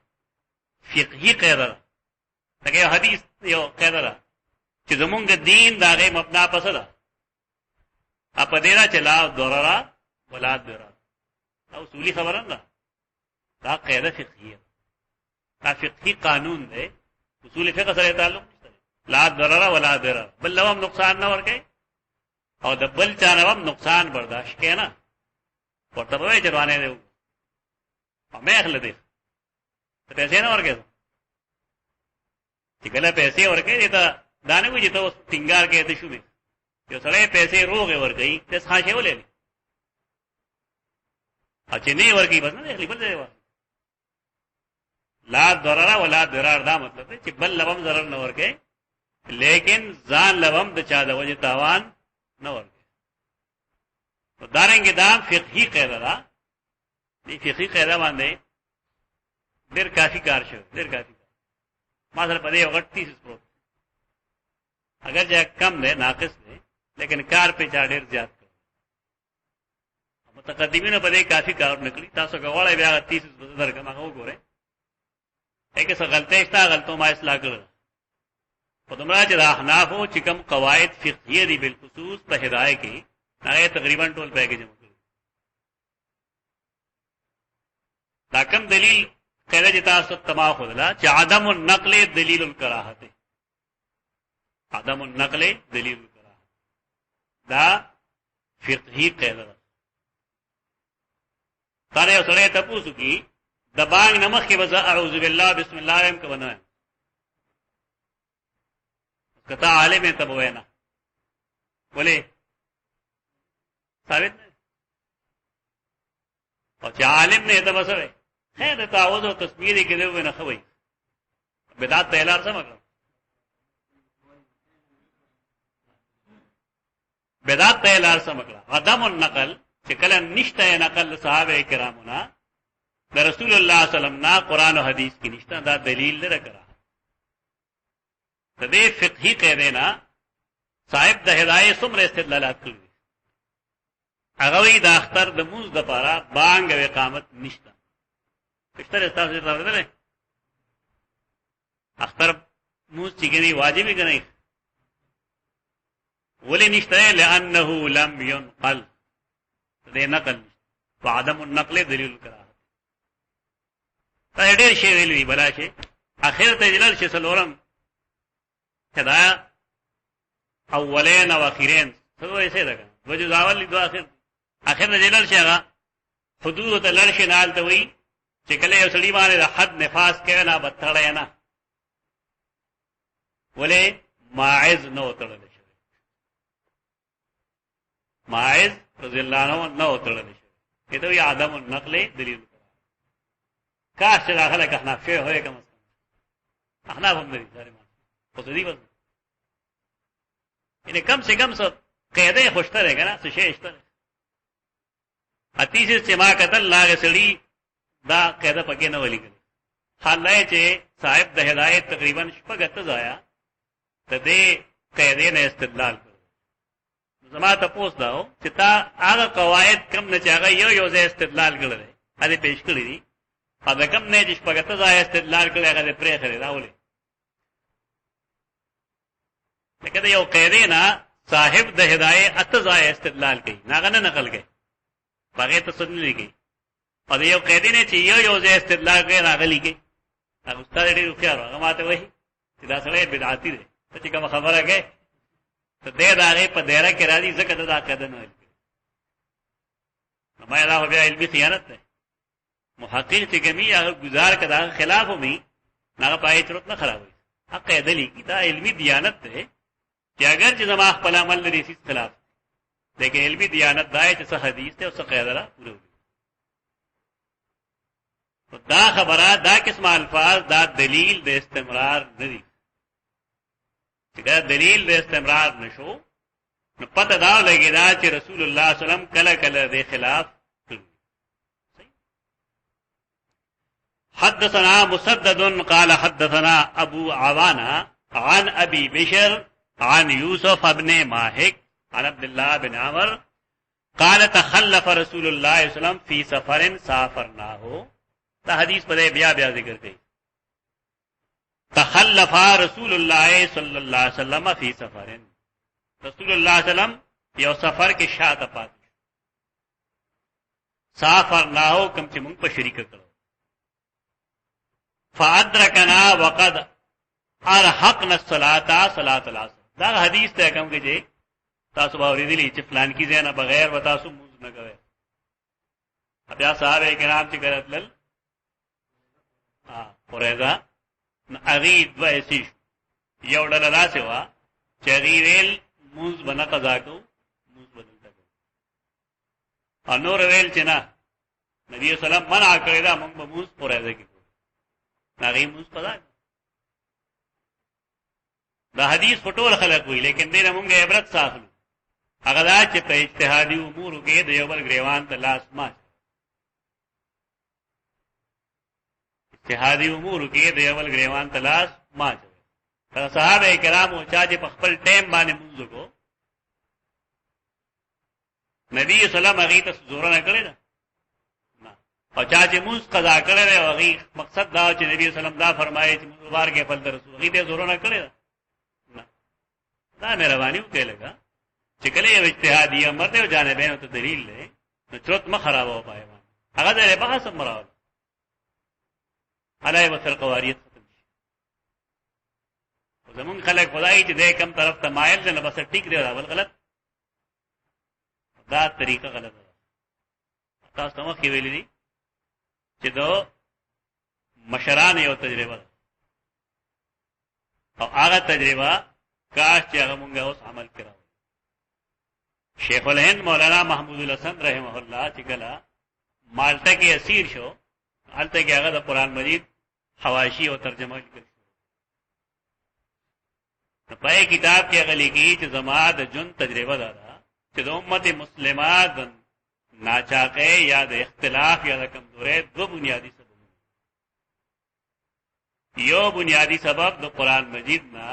فقهی قاعده ده دغه حدیث یو قاعده ده چې زمونږ دین داغه مبنا پس ده اپ دې را چلا ضرر ولا ضرر او اصولی خبره نه دا قاعده فقهیه دا فقهی قانون ده اصول فقه سره تعلق لا ضرر ولا ضرر بل لوم نقصان نه ورکه او د بل چا نه نقصان برداشت کینا ورته وای چروانه دی مې اخله دی ته پیسې نه ورکه چې کله پیسې ورکه دا دانه وي چې ته ټینګار کې ته شو می یو سره پیسې روغه ورکې ته ښاشه ولې اچې نه ورکی بس نه اخلي بل دی لا ضرر ولا ضرر دا مطلب ہے چې بل لوم ضرر نه ورکه لیکن ځان لوم د چا د وجه تاوان نه ورکه تو دارنګ دا فقهی قاعده ده دې فقهی قاعده باندې ډېر کافی کار شو ډېر کافی ما سره په دې وخت 30 پروت اگر جا کم ده ناقص ده لیکن کار په چا ډېر زیات کړ متقدمینو په دې کافی کار نکړي تاسو غواړئ بیا 30 درکه ما وګورئ ایک څه غلطه شته غلطو ما اصلاح کړل په دمرا چې د احنافو چې کوم قواعد فقهیه دي بالخصوص په هدايه کې هغه تقریبا ټول پیکیج موجود دا کوم دلیل کله چې تاسو تما خدلا چې عدم النقل دلیل الکراهه عدم النقل دلیل الکراهه دا فقهی قاعده ده تاره سره تاسو کی د بانګ نمخ کې وځه اعوذ بالله بسم الله الرحمن الرحیم کونه کته عالم ته بوینا ولې ثابت نه او چې عالم نه ته بسوي خیر تعوذ او تسبیح دې کېدو نه خوي بدعت ته اعلان سمګ بدعت ته اعلان سمګ عدم النقل چې کله نشته نقل صحابه کرامونه د رسول الله صلی الله علیه وسلم نا قران او حدیث کې نشته دا دلیل نه راکړه د دې فقهي قاعده نه صاحب د هدايه څومره استدلالات کړی هغه وی د اختر د موز د پاره بانګ او اقامت نشته کشتره تاسو ته راوړل اختر موز چې ګني واجب نه ولې نشته لانه لم ينقل دې نقل وعدم النقل دلیل کړه دا ډېر شی ویلي بلا شي اخر ته جلال شي سلورم کدا اولین او اخرین څه وایي څه ده وجه اول دو اخر نه جلال شي هغه حدود ته لړ شي نال ته وایي چې کله یو سړي باندې د حد نفاس کوي نه بتړای نه ولې ماعز نو تړل شي ماعز رضی الله عنه نو تړل شي کته وی عدم النقل دلیل کاش چې داخله که احناف شوی ہوئے کم از کم احناف هم دری سارے مان خود دی بس یعنی کم سے کم سو قیده خوشتا رہے گا نا سو شیشتا رہے حتیث سے ما قتل لاغ سڑی دا قیده پکے نہ ولی کرے حال لائے چے صاحب دا ہدایت تقریباً شپگت زایا تا دے قیده نے استدلال کرو زمان تا پوس داو چی تا آغا قواعد کم نچاگا یو زی استدلال کر رہے آدھے پیش کری دی دا کم نه چې شپږته ځای استدلال کړی هغه پرې خري راولې لکه دا یو قاعده نه صاحب د هدايه اته ځای استدلال کوي ناغه نه نقل کوي هغه ته څه نه لګي او دا یو قاعده نه چې یو ځای استدلال کوي هغه لګي هغه استاد دې خو هغه ماته وایي چې دا سره بدعتي ده چې کوم خبره کوي ته دې داغه په دایره کې راځي ځکه دا قاعده نه لګي نو ما دا بیا علمي خیانت ده محقق چې کمی هغه گزار کړه خلاف ومي هغه پای چرته نه خرابوي حق دلی دا علمي دیانت ده چې اگر چې زما خپل عمل لري هیڅ خلاف لیکن علمي دیانت دا چې څه حدیث ته او څه قاعده را پوره دا خبره دا قسم الفاظ دا دلیل د استمرار نه دي چې دا دلیل د استمرار نشو نو پته دا لګی دا چې رسول الله صلی الله علیه وسلم کله کله د خلاف حدثنا مسدد قال حدثنا ابو عوانة عن ابي بشر عن يوسف بن ماهك عن عبد الله بن عمر قال تخلف رسول الله صلى الله عليه وسلم في سفر سافرناه دا حدیث پر بیا ذکر کړي تخلف رسول الله صلی الله علیه وسلم فی سفر رسول الله صلی الله علیه وسلم یو سفر کې شاته پاتې سافرناه کوم چې موږ په شریک کړو فادرکنا وقد ارحقنا الصلاه صلاه العصر دا حدیث ته کوم کې تاسو باورې دي چې فلان کی زینا بغیر وتا سو موږ نه کوي بیا صاحب کرام چې کړتل قریظه اغید و ایسیش یو ډله داسې وه چې هغې ویل مونځ به نه قضا کوو مونځ به دلته کوو او نور ویل چې نه نبي وسلم منع کړې ده مونږ به مونځ قریظه کې کوو هغې مونځ قضا کوو دا حدیث په ټول خلک وي لیکن دې نه مونږ عبرت ساخلو هغه دا چې په اجتهادي امورو کې د یو بل ګریوان ته لاس ماچ اجتهادي امور کې د یو بل ګریوان تلاش ما چوي دا صحابه کرامو چې په خپل ټیم باندې منځ کو نبی صلی الله علیه وسلم هغه ته زور نه کړی نه او چې منځ قضا کړی او هغه مقصد دا چې نبی صلی الله علیه وسلم دا فرمایي چې منځ بار کې فل رسول هغه ته زور نه کړی نه دا مهرباني وکړه لګا چې کله یو اجتهادي امر ته جانبین ته دلیل لې نو چوت ما خراب و پای هغه د بحث مراول علی وسل قواریت ختم شي زمون خلک خدای چې دې کم طرف ته مایل نه بس ټیک دی دا بل غلط دا طریقه غلط ده تاسو ته مخکې ویلې دي چې دو مشران یو تجربه او هغه تجربه کاش چې هغه مونږه اوس عمل کړو شیخ الهند مولانا محمود الحسن رحمه الله چې کله مالټا کې اسیر شو حالته کې هغه د قران مجید حواشی او ترجمه کړی په پای کتاب کې هغه لیکي چې زما د جون تجربه ده چې د امت مسلمه د ناچاقه یا د اختلاف یا د کمزورۍ دو بنیادی سبب یو بنیادی سبب د قران مجید نه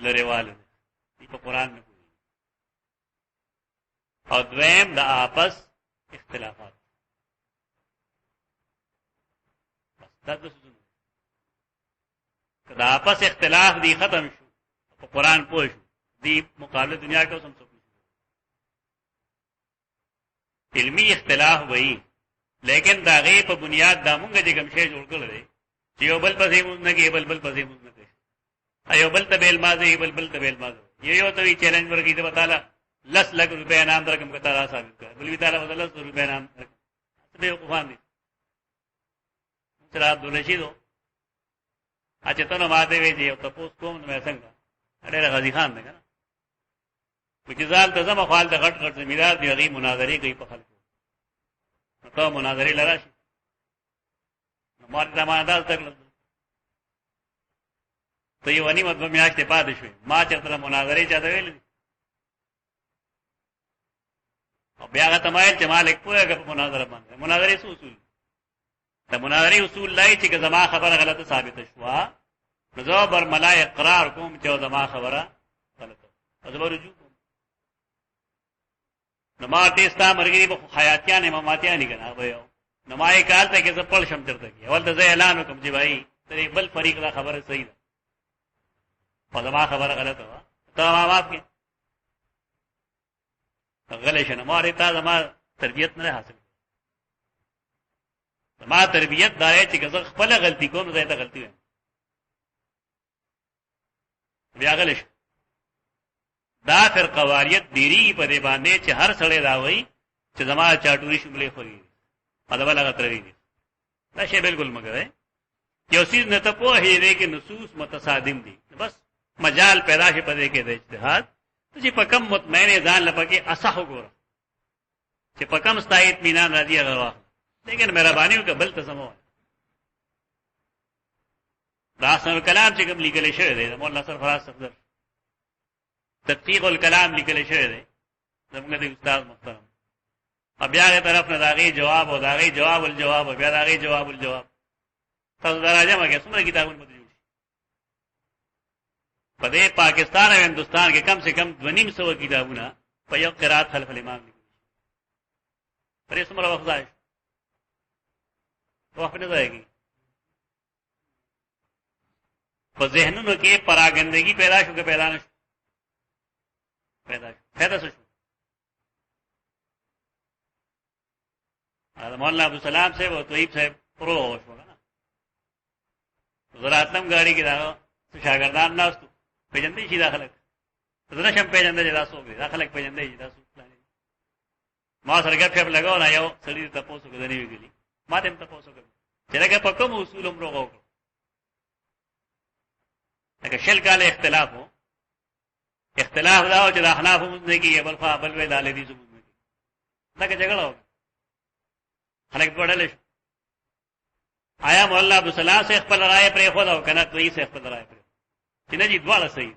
لریواله دی په قران نه او دویم د آپس اختلافات دا آپس اختلاف دی ختم شو په قران پوه شو دی مقابله دنیا کې اوس هم څه علمی اختلاف وئی لیکن دا غي په بنیاد دا مونږ چې کوم شی جوړ کړل دي چې یو بل پسې مونږ نه کې بل پسې مونږ نه کوي ایو بل ته بیل مازه بل ته بیل مازه یو ته وی چیلنج ورګی ته تعالی لس لک روپے انعام درکم کتا را ثابت کړ بل وی تعالی بدل 100 روپے انعام ته یو قفان دي تر عبد الرشید اچھا ته نو ماته وی دی او تاسو کوم نو څنګه اړه غازی خان نه وجزال ته زما خپل د غټ غټ زمیدار دی غي مناظره کوي په خلکو ته مناظره لراشي نو مار زمانه دال تک ته یو ونی مت میاشتې پاتې شوې ما چې تر مناظره چاته ویل او بیا هغه تمایل چې مالک پوهه په مناظره باندې مناظره اصول د مناظره اصول لای چې زما خبره غلطه ثابت شوه نو زه بر ملای اقرار کوم چې زما خبره غلطه زه رجوع نما تیستا مرګري په حیاتیان اماماتیان نه کنه به نو ما یې کال ته کې زپل شم ترته کې اول ته اعلان وکم چې بھائی ترې بل فریق دا خبره صحیح ده په زما خبره غلطه و ته ما معاف کې غلې شنه ما ته زما تربيت نه حاصل زما تربيت دا چې زه خپل غلطي کوم زه ته غلطي وایم بیا غلې دا فرقه واریت ډیری په دی باندې چې هر سړی دا وایي چې زما چاټوري شملې خوري دا بل هغه ترې دي دا شی بالکل مګر یو سیز نه ته په هی دی کې نصوص متصادم دي بس مجال پیدا شي پدې کې د اجتهاد چې په کم مطمئن ځان لپاره اصح وګوره چې په کم ستایت مینا راځي هغه واخ لیکن مهرباني وکړه بل ته سمو دا اصل کلام چې کوم لیکل شوی دی مولانا سرفراز صفدر تدقیق الکلام لیکل شوی دی زموږ د استاد محترم بیا هغه طرف نه داغي جواب او داغي جواب الجواب بیا داغي جواب الجواب تاسو دراجه مګه څومره کتابونه مته جوړ په دې پاکستان او هندستان کې کم سے کم 250 کتابونه په یو قرات خلف الامام لیکل پرې څومره وخت ځای وخت نه ځایږي په ذهنونو کې پراګندګي پیدا شو که پیدا نشو پیدا شو مولانا ابو سلام صاحب او طیب صاحب پرو شو کنه زراتم گاڑی کې دا شاګردان ناستو پیجندې شي داخله زړه شم پیجندې دا سو دي داخله پیجندې دا سو ما سره ګپ لګاو نه یو سړي ته پوسو کې دني ویلي ما ته ته پوسو کې چې لکه په کوم اصول عمره وکړو لکه شل کاله اختلاف دا چې د احناف موږ کې بل بل ویل علي دي زموږ دا کې جګړه خلک وړل شي آیا مولا ابو سلام سے خپل رائے پر خو دا کنه دوی سے خپل رائے پر چې نه دي دواړه صحیح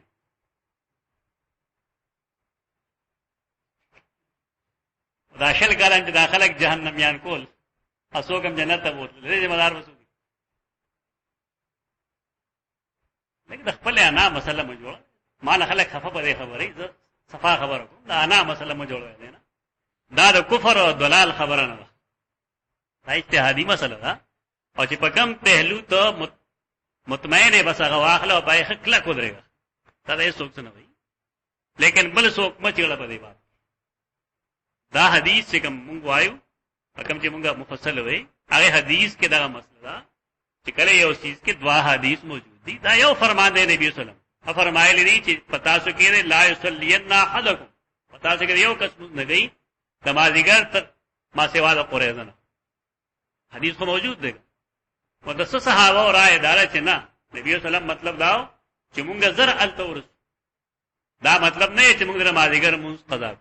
دا شل کالان چې داخلك جهنم یان کول اسوکم جنت ته وته دې مدار وسو لکه خپل انا مسله مو جوړ ما نه خلک خفه په دې خبرې صفا خبره کوم دا انا مسله مو جوړ دی نه دا د کفر او ضلال خبره نه ده دا اجتهادي مسله ده او چې په کم پهلو ته مطمئن بس هغه واخله او پای خکله کو درېږي دا یې څوک نه وي لیکن بل څوک مچړه په دې باندې دا حدیث چې کوم مونږ وایو کوم چې مونږه مفصل وي هغه حدیث کې دا مسله ده چې کله یو چیز کې دوا حدیث موجود دي دا یو فرمان دی نبی صلی الله علیه وسلم فرمایلی دي چې پتا سو کې لا یصلین احدکم پتا سو کې یو کس نه گئی نمازګر تک ما سیوا د قریزنه حدیث خو موجود دی او د صحابه او رائے دار چې نه نبی صلی الله علیه وسلم مطلب دا چې مونږه زر التورس دا مطلب نه چې مونږ د نمازګر مونږ قضا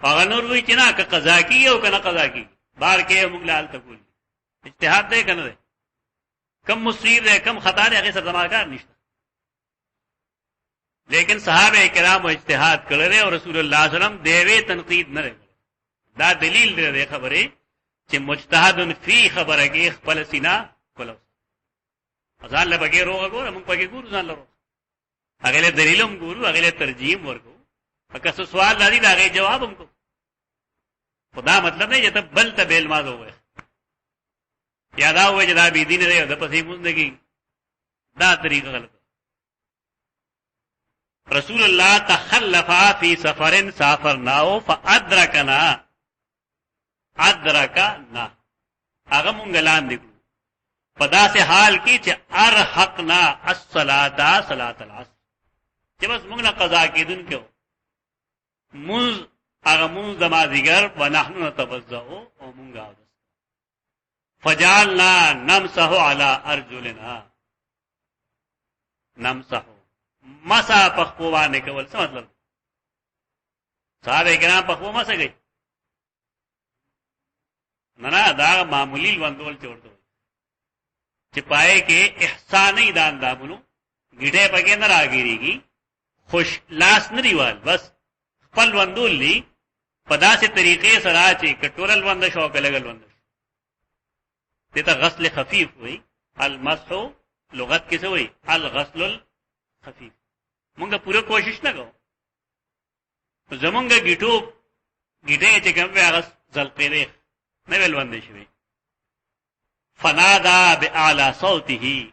هغه نور وی چې نه که قضا کی او کنه قضا کی بار کې موږ لال تقول اجتهاد دی کنه کم مصیب دی کم خطا دی هغه سره دماغار نشته لیکن صحابه کرام اجتهاد کړل او رسول الله صلی الله علیه وسلم دیوی تنقید نه لري دا دلیل دی خبره چې مجتهد فی خبره کې خپل سینا کولو ځان له بغیر روغه ګور موږ پکې ګور ځان لرو هغه له دلیلم ګورو هغه له ترجیح ورکو که څه سوال لري دا غي جواب هم کو خدا مطلب نه چې ته بل ته بیل ما دوه یاد او چې دا بی دین دی د پسې مونږ دا طریقه غلط رسول الله تخلف فی سفر سافرنا فادرکنا ادرکنا هغه مونږ لاندې په داسې حال کې چې ارحقنا الصلاه صلاه العصر چې بس مونږ نه قضا کېدون کې موز هغه موز دمازیګر ونحن نتوضا او مونږه فجعلنا نمسح على ارجلنا نمسح مسا پخپو باندې کول څه مطلب صاحب کرام پخپو مسا گئی نه دا معمولی وندول چورته چې پای کې احسانی دان دابونو ګډه پکې نه راګيريږي خوش لاس نه دیوال بس خپل وندول لی په داسې طریقې سره چې کټورل وند شو کلګل وند دته غسل خفیف وي المسح لغت کې څه وي الغسل الخفیف مونږه پوره کوشش نه کوو زمونږه ګټه چې کوم هغه زلقې نه ویل وند شي فنادا باعلى صوته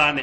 باندې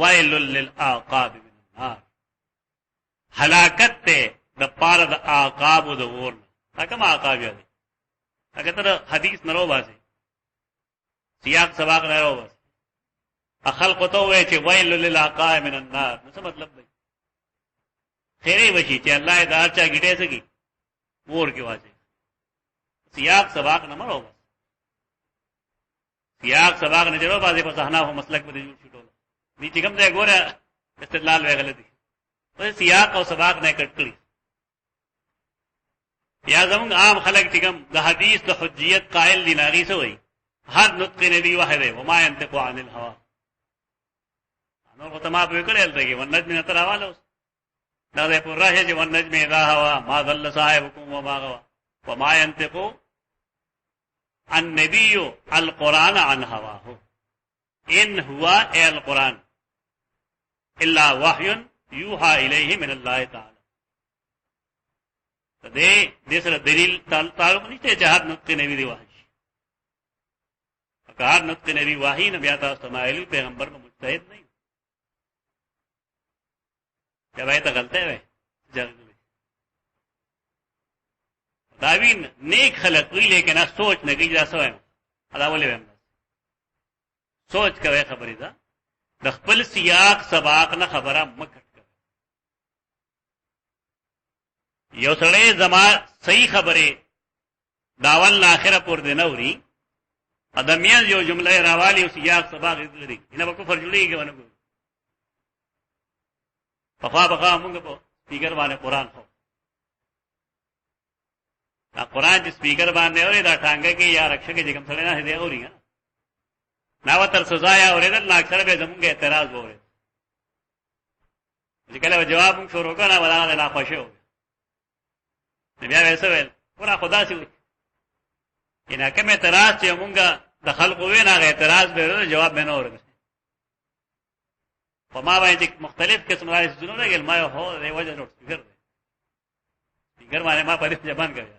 ویل للعقاب من النار هلاکت ته د پاره د عقاب او د ور تا کوم عقاب دی هغه تر حدیث نرو باسي سیاق سباق نرو باسي خلق تو وی چې ویل للعقاب من النار څه مطلب دی خیره وشي چې الله دار چا ګټه سکی ور کې واسي سیاق سباق نه مرو سیاق سباق نه جوړو باندې په صحنه او مسلک باندې جوړ شټول دي چې کوم ځای ګوره استدلال وی غلطي په سیاق او سباق نه کټ کړی یا زمون عام خلک چې کوم د حدیث د حجیت قائل دي ناغي سوې هر نطق نبی واحد وما ينطق عن الهوى نو په تما په کړه دلته کې ونج نه تر حواله دا ده پر راځي چې ونج می دا هوا ما ذل صاحبكم وما غوا وما ينطق النبي القرآن عن هواه ان هو القرآن الا وحي يوحى اليه من الله تعالى دې سره دلیل تعلق نشته چې هر نطق نبی دی وحی اگر نطق نبی وحی نه بیا تاسو سمایلی پیغمبر کو مجتهد نہیں کیا بھائی تو غلط ہے داوین نیک خلق وی لیکن سوچ نه کیږي دا سوې ادا ولې ویم سوچ کوي خبرې ده د خپل سیاق سباق نه خبره مکټ کوي یو سړی زما صحیح خبره داول اخره پر دې نوري ادمیان یو جمله راوالی او سیاق سباق دې نه به کفر جوړیږي ونه بخا موږ په سپیکر باندې قران خو دا قران چې سپیکر باندې اوري دا ټانګه کې یا رکشه کې کوم څه نه دی اوري نه وتر سزا یا اورېدل نه اکثر به زمونږ اعتراض وره چې کله جواب موږ شروع کړه ولا نه خوښه و بیا وسه ویل ورا خدا سي ان کوم اعتراض چې موږ د خلکو وینا اعتراض به جواب به نه اوري په ما باندې مختلف قسم راځي زونه لګل ما هو دی وجه نوټ سپیکر باندې ما په دې ځبان کړی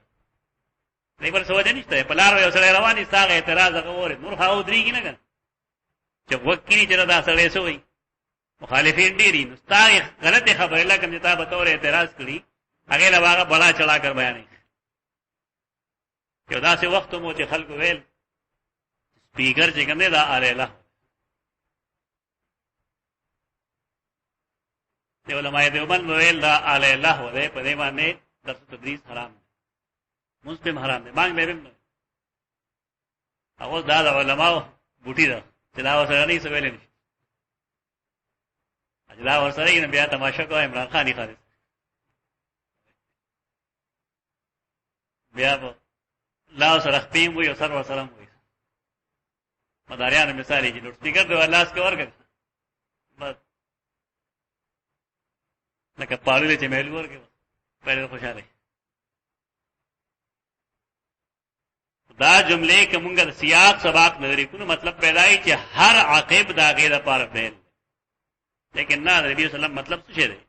دې پر سوچ نشته په لار یو سره رواني ساغه اعتراض غوړي نور خاو دريږي نه کنه چې وکړي چې دا سره سوې مخالفین ډیری نو ستای غلطه خبره لکه چې تا به تور اعتراض کړی هغه لا واغه بڑا چلا کر بیانې یو داسې وخت مو چې خلکو ویل سپیکر چې کنده دا اله دی علماء دیوبند ویل دا اله و دې په دې باندې درس تدریس حرام مسلم حرام دی مانګ مې بم هغه دا علماء بوټي دا چې دا وسره نه سویل نه اجلا ورسره یې بیا تماشا کوه عمران خان خالص بیا لا سره خپیم وي او سر وسلام وي مداریان مثال یې نوټ سپیکر دی الله اس کې ورګ بس لکه پاړلې چې مېل ورګ په خوشاله دا جمله کومګه سیاق سباق نظر کو مطلب پیدای چې هر عاقب دا غیر پر بیل لیکن نه نبی صلی الله علیه وسلم مطلب څه دی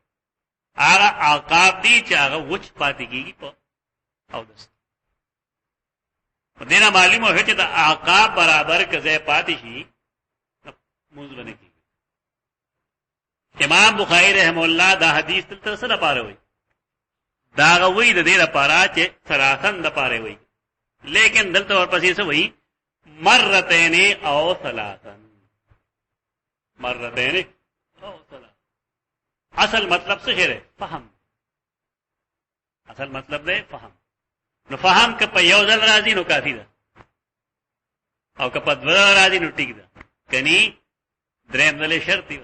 هغه عقاب دي چې هغه وچ پاتې کیږي په او دست په دینه معلومه هڅه د عقاب برابر کزه پاتې شي موږ باندې کیږي امام بخاری رحم الله دا حدیث تل سره پاره وي دا غوي د دې لپاره چې سراسن د پاره وي لیکن دلته ورپسې څه وایي مرتين او ثلاثا مرتين او ثلاثا اصل مطلب څه دی فهم اصل مطلب دی فهم نو فهم که په یو ځل راځي نو کافی ده او که په دوه راځي نو ټیک ده کني دریم ځل شرط دی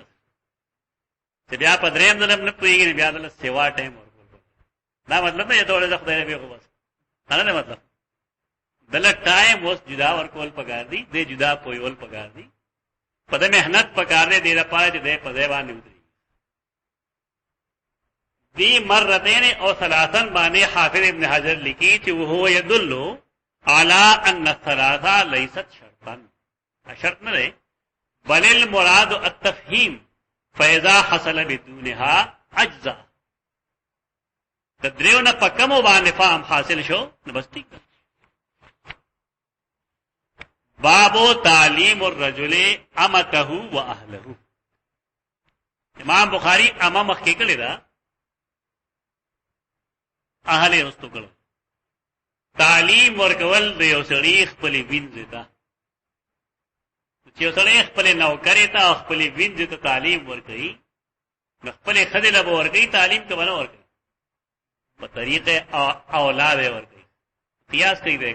چې بیا په دریم ځل نه پويږي بیا ځل سیوا ټایم ورکول دا مطلب نه ته ولې خدای به خو بس نه مطلب دل ټایم اوس جدا ورکول پکار دي دې جدا پویول پکار دي په دې مهنت پکار دي دې لپاره چې دې په ځای باندې وتري دې مرتين او ثلاثا باندې حافظ ابن حجر لیکي چې هو يدل على ان الثلاثه ليست شرطا شرط نه ده بل المراد التفهيم فاذا حصل بدونها اجزاء تدریونه پکمو باندې فهم حاصل شو نو بس ٹھیک ده باب تعلیم الرجل امته واهله امام بخاری اما مخکې کړی دا اهله رستو کړو تعلیم ورکول د یو سړي خپل وینځ ته چې یو سړي خپل نوکری ته خپل وینځ ته تعلیم ورکړي خپل خدای له ورکړي تعلیم ته ونه ورکړي په طریقې اولاد ورکړي قیاس کوي دی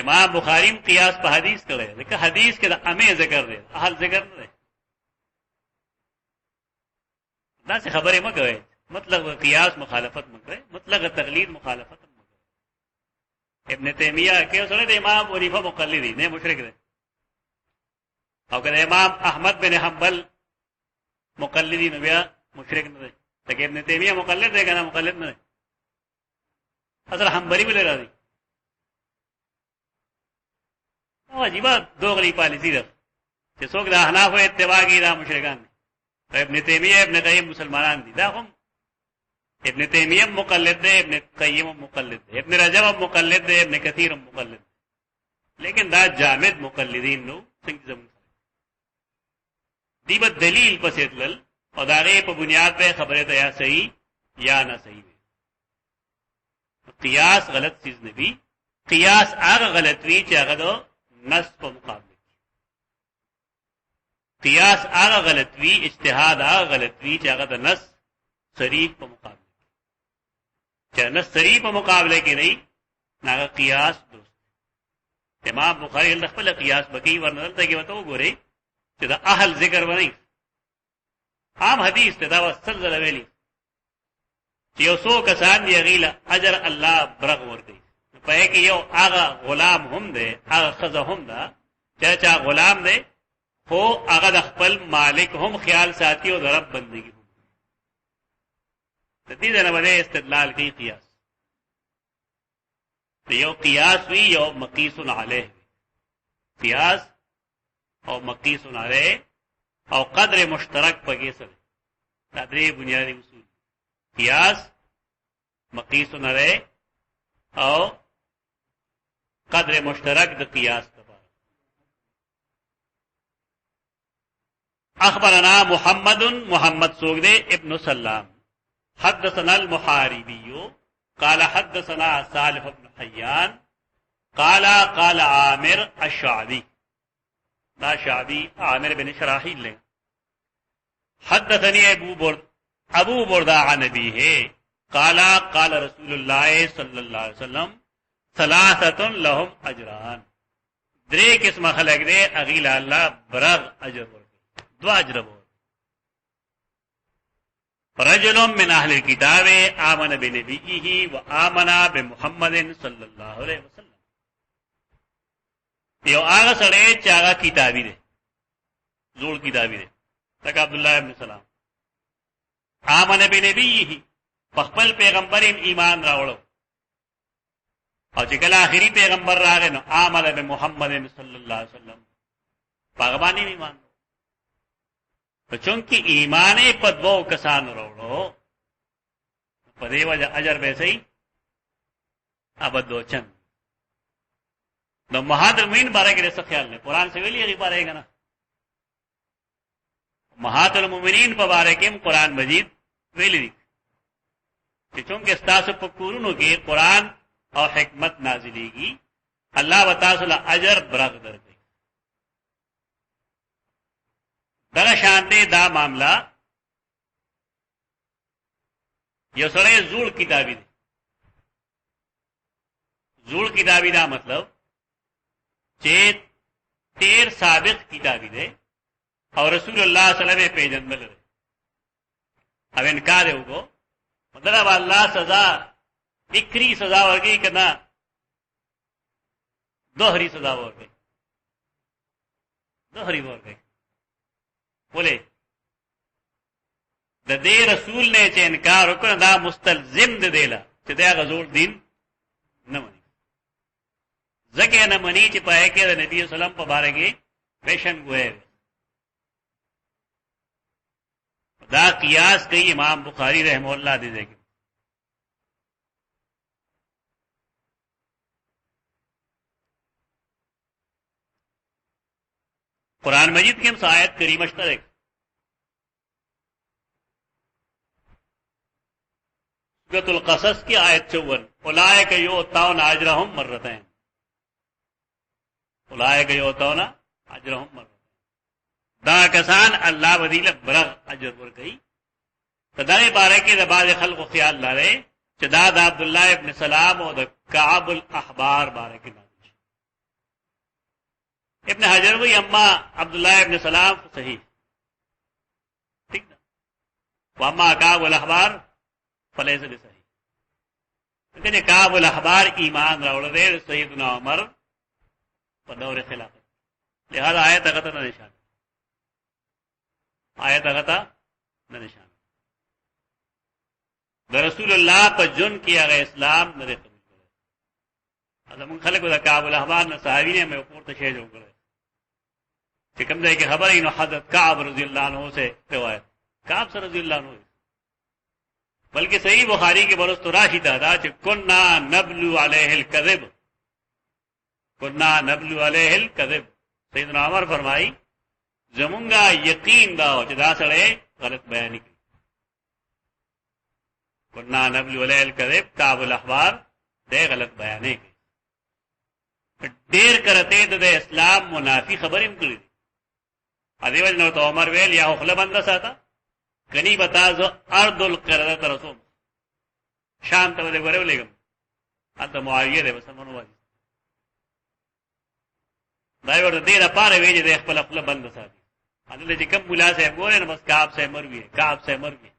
امام بخاری قیاس په حدیث کړی ځکه حدیث کې د امه ذکر دی اهل ذکر نه دی. دا څه خبره مه کوئ مطلق قیاس مخالفت مه کوئ مطلق تقلید مخالفت مه کوئ. ابن تیمیہ کې سره د امام ابو حنیفه مقلد دی نه مشرک دی او کله امام احمد بن حنبل مقلدی نو بیا مشرک نه دی. لکه ابن تیمیہ مقلد دی کنه مقلد نه دی اصل حنبلی ولې راځي او عجیب دوغلی پالیسی ده چې څوک د احناف اتباع کوي دا مشرکان دي. ابن تیمیہ ابن قیم مسلمانان دي. دا هم ابن تیمیہ مقلد دی ابن قیم مقلد دی ابن رجب مقلد دی ابن کثیر مقلد دی. لیکن دا جامد مقلدین نو څنګه زموږ دی به دلیل پسې تلل او دا غي په بنیاد په خبره ته یا صحیح یا نه صحیح وي. قیاس غلط چیز نه وي. قیاس هغه غلط وي چې هغه د نص په مقابله کې. قیاس هغه غلط وي اجتهاد هغه غلط وي چې هغه د نص صریح په مقابله کې. چې نص صریح په مقابله کې نه هغه قیاس دوست. امام بخاری د خپل قیاس بکی ورنلته کې وته وګورئ چې دا اهل ذکر ونی عام حدیث ته دا وصل زله ویلي چې یو څو کسان دی غیله اجر الله برغ ورکړي په کې یو هغه غلام هم دی هغه خزه هم ده چې غلام دی خو هغه د خپل مالک هم خیال ساتي او د رب بندگی هم. د دې نه باندې استدلال کوي قیاس. یو قیاس وی یو مقیس علیه قیاس او مقیس علیه او قدر مشترک پکې سره دا درې بنیادی اصول قیاس مقیس علیه او قدر مشترک د قیاس لپاره. اخبرنا محمد سوگدے ابن سلام حدثنا المحاربی قال حدثنا صالح بن حیان قال عامر الشعبی دا شعبی عامر بن شراحیل لے حدثنی ابو بردہ عن ابیہ قال رسول اللہ صلی اللہ علیہ وسلم ثلاثه لهم اجران. درې قسم خلق دې اغیل الله برغ اجر ورکړي دوا اجر ورکړي. رجل من اهل الكتاب آمن بنبيه وآمن بمحمد صلی الله علیه وسلم. یو هغه سره چې هغه کتابی دی زوړ کتابی دی لکه عبد الله ابن سلام آمن بنبيه خپل پیغمبر ایمان راوړو او چې کله آخري پیغمبر راغی نو عمل به محمد صلی الله علیه وسلم باغبانی ایمان په چونکی ایمان په دوه کسان وروړو په دې وجه اجر به سي ابدو چن نو مهاجرین بارے کې څه خیال نه قران سے ویلي غي بارے کنه مهاجر المؤمنین په بارے کې قران مجید ویلي دي چې چونکه تاسو په کورونو کې قران او حکمت نازلېږي الله وتعالى اجر برغ درکړي. دا شانته دا معاملہ یو سره زوړ کتابی دی. زوړ کتابی دا مطلب چې تیر سابق کتابی دی او رسول الله صلی الله علیه وسلم پیژندل دی او انکار وکړو مطلب الله سزا اکری سزا ورگئی کنا دوہری سزا ورگئی دوہری ورگئی بولے د دې رسول نے چې انکار وکړ دا مستلزم دی دیلا چې دا غزول دین نه مني ځکه نه مني چې پای کې د نبی اسلام په باره کې پیشن ګوي. دا قیاس کوي امام بخاری رحم الله دې ځکه قرآن مجید کے ہم آیت کریمہ مشترک سورۃ القصص کی آیت 54 اولئک یؤتون اجرهم مرتين اولئک یؤتون اجرهم مرتين دا کسان الله بدیل برغ اجر ورکړي. تدای بارے کې د باز خلق خیال لاره چې دا د عبد الله ابن سلام او د کعب الاحبار باره کې نازل ابن حجر وی اما عبد الله ابن سلام صحیح ٹھیک ده واما کعب الاحبار فلیس بصحیح کنه کعب الاحبار ایمان راوړل دی سیدنا عمر په دور خلافت لہذا آیت هغه نه نشان آیت هغه نه نشان د رسول الله په جون کې هغه اسلام نه قبول کړ زمون خلکو د کعب الاحبار نه صحابي نه مې پورته شی جوړ کړ چې کوم ځای کې خبره نو حضرت کعب رضی الله عنه سے روایت کعب رضی الله عنه بلکہ صحیح بخاری کے برس تو راشد ادا کہ كنا نبلو علیہ الكذب كنا نبلو علیہ الكذب سیدنا عمر فرمائی زمونگا یقین دا چې دا سره غلط بیان کی كنا نبلو علیہ الكذب کعب الاحبار دے غلط بیان کی ډیر کرتے د اسلام منافی خبریم کړی ادي وجه نو عمر ویل یا خپل بنده ساته کنی بتا زو ارض القرده رسول شام ته ولې ورولېګم اته معاویه ده مسلمانو وایي دا ورته دې لپاره ویل دي خپل خپل بند ساتي اته چې کوم مولا صاحب ګورې نو بس کعب صاحب مروي کعب صاحب مروي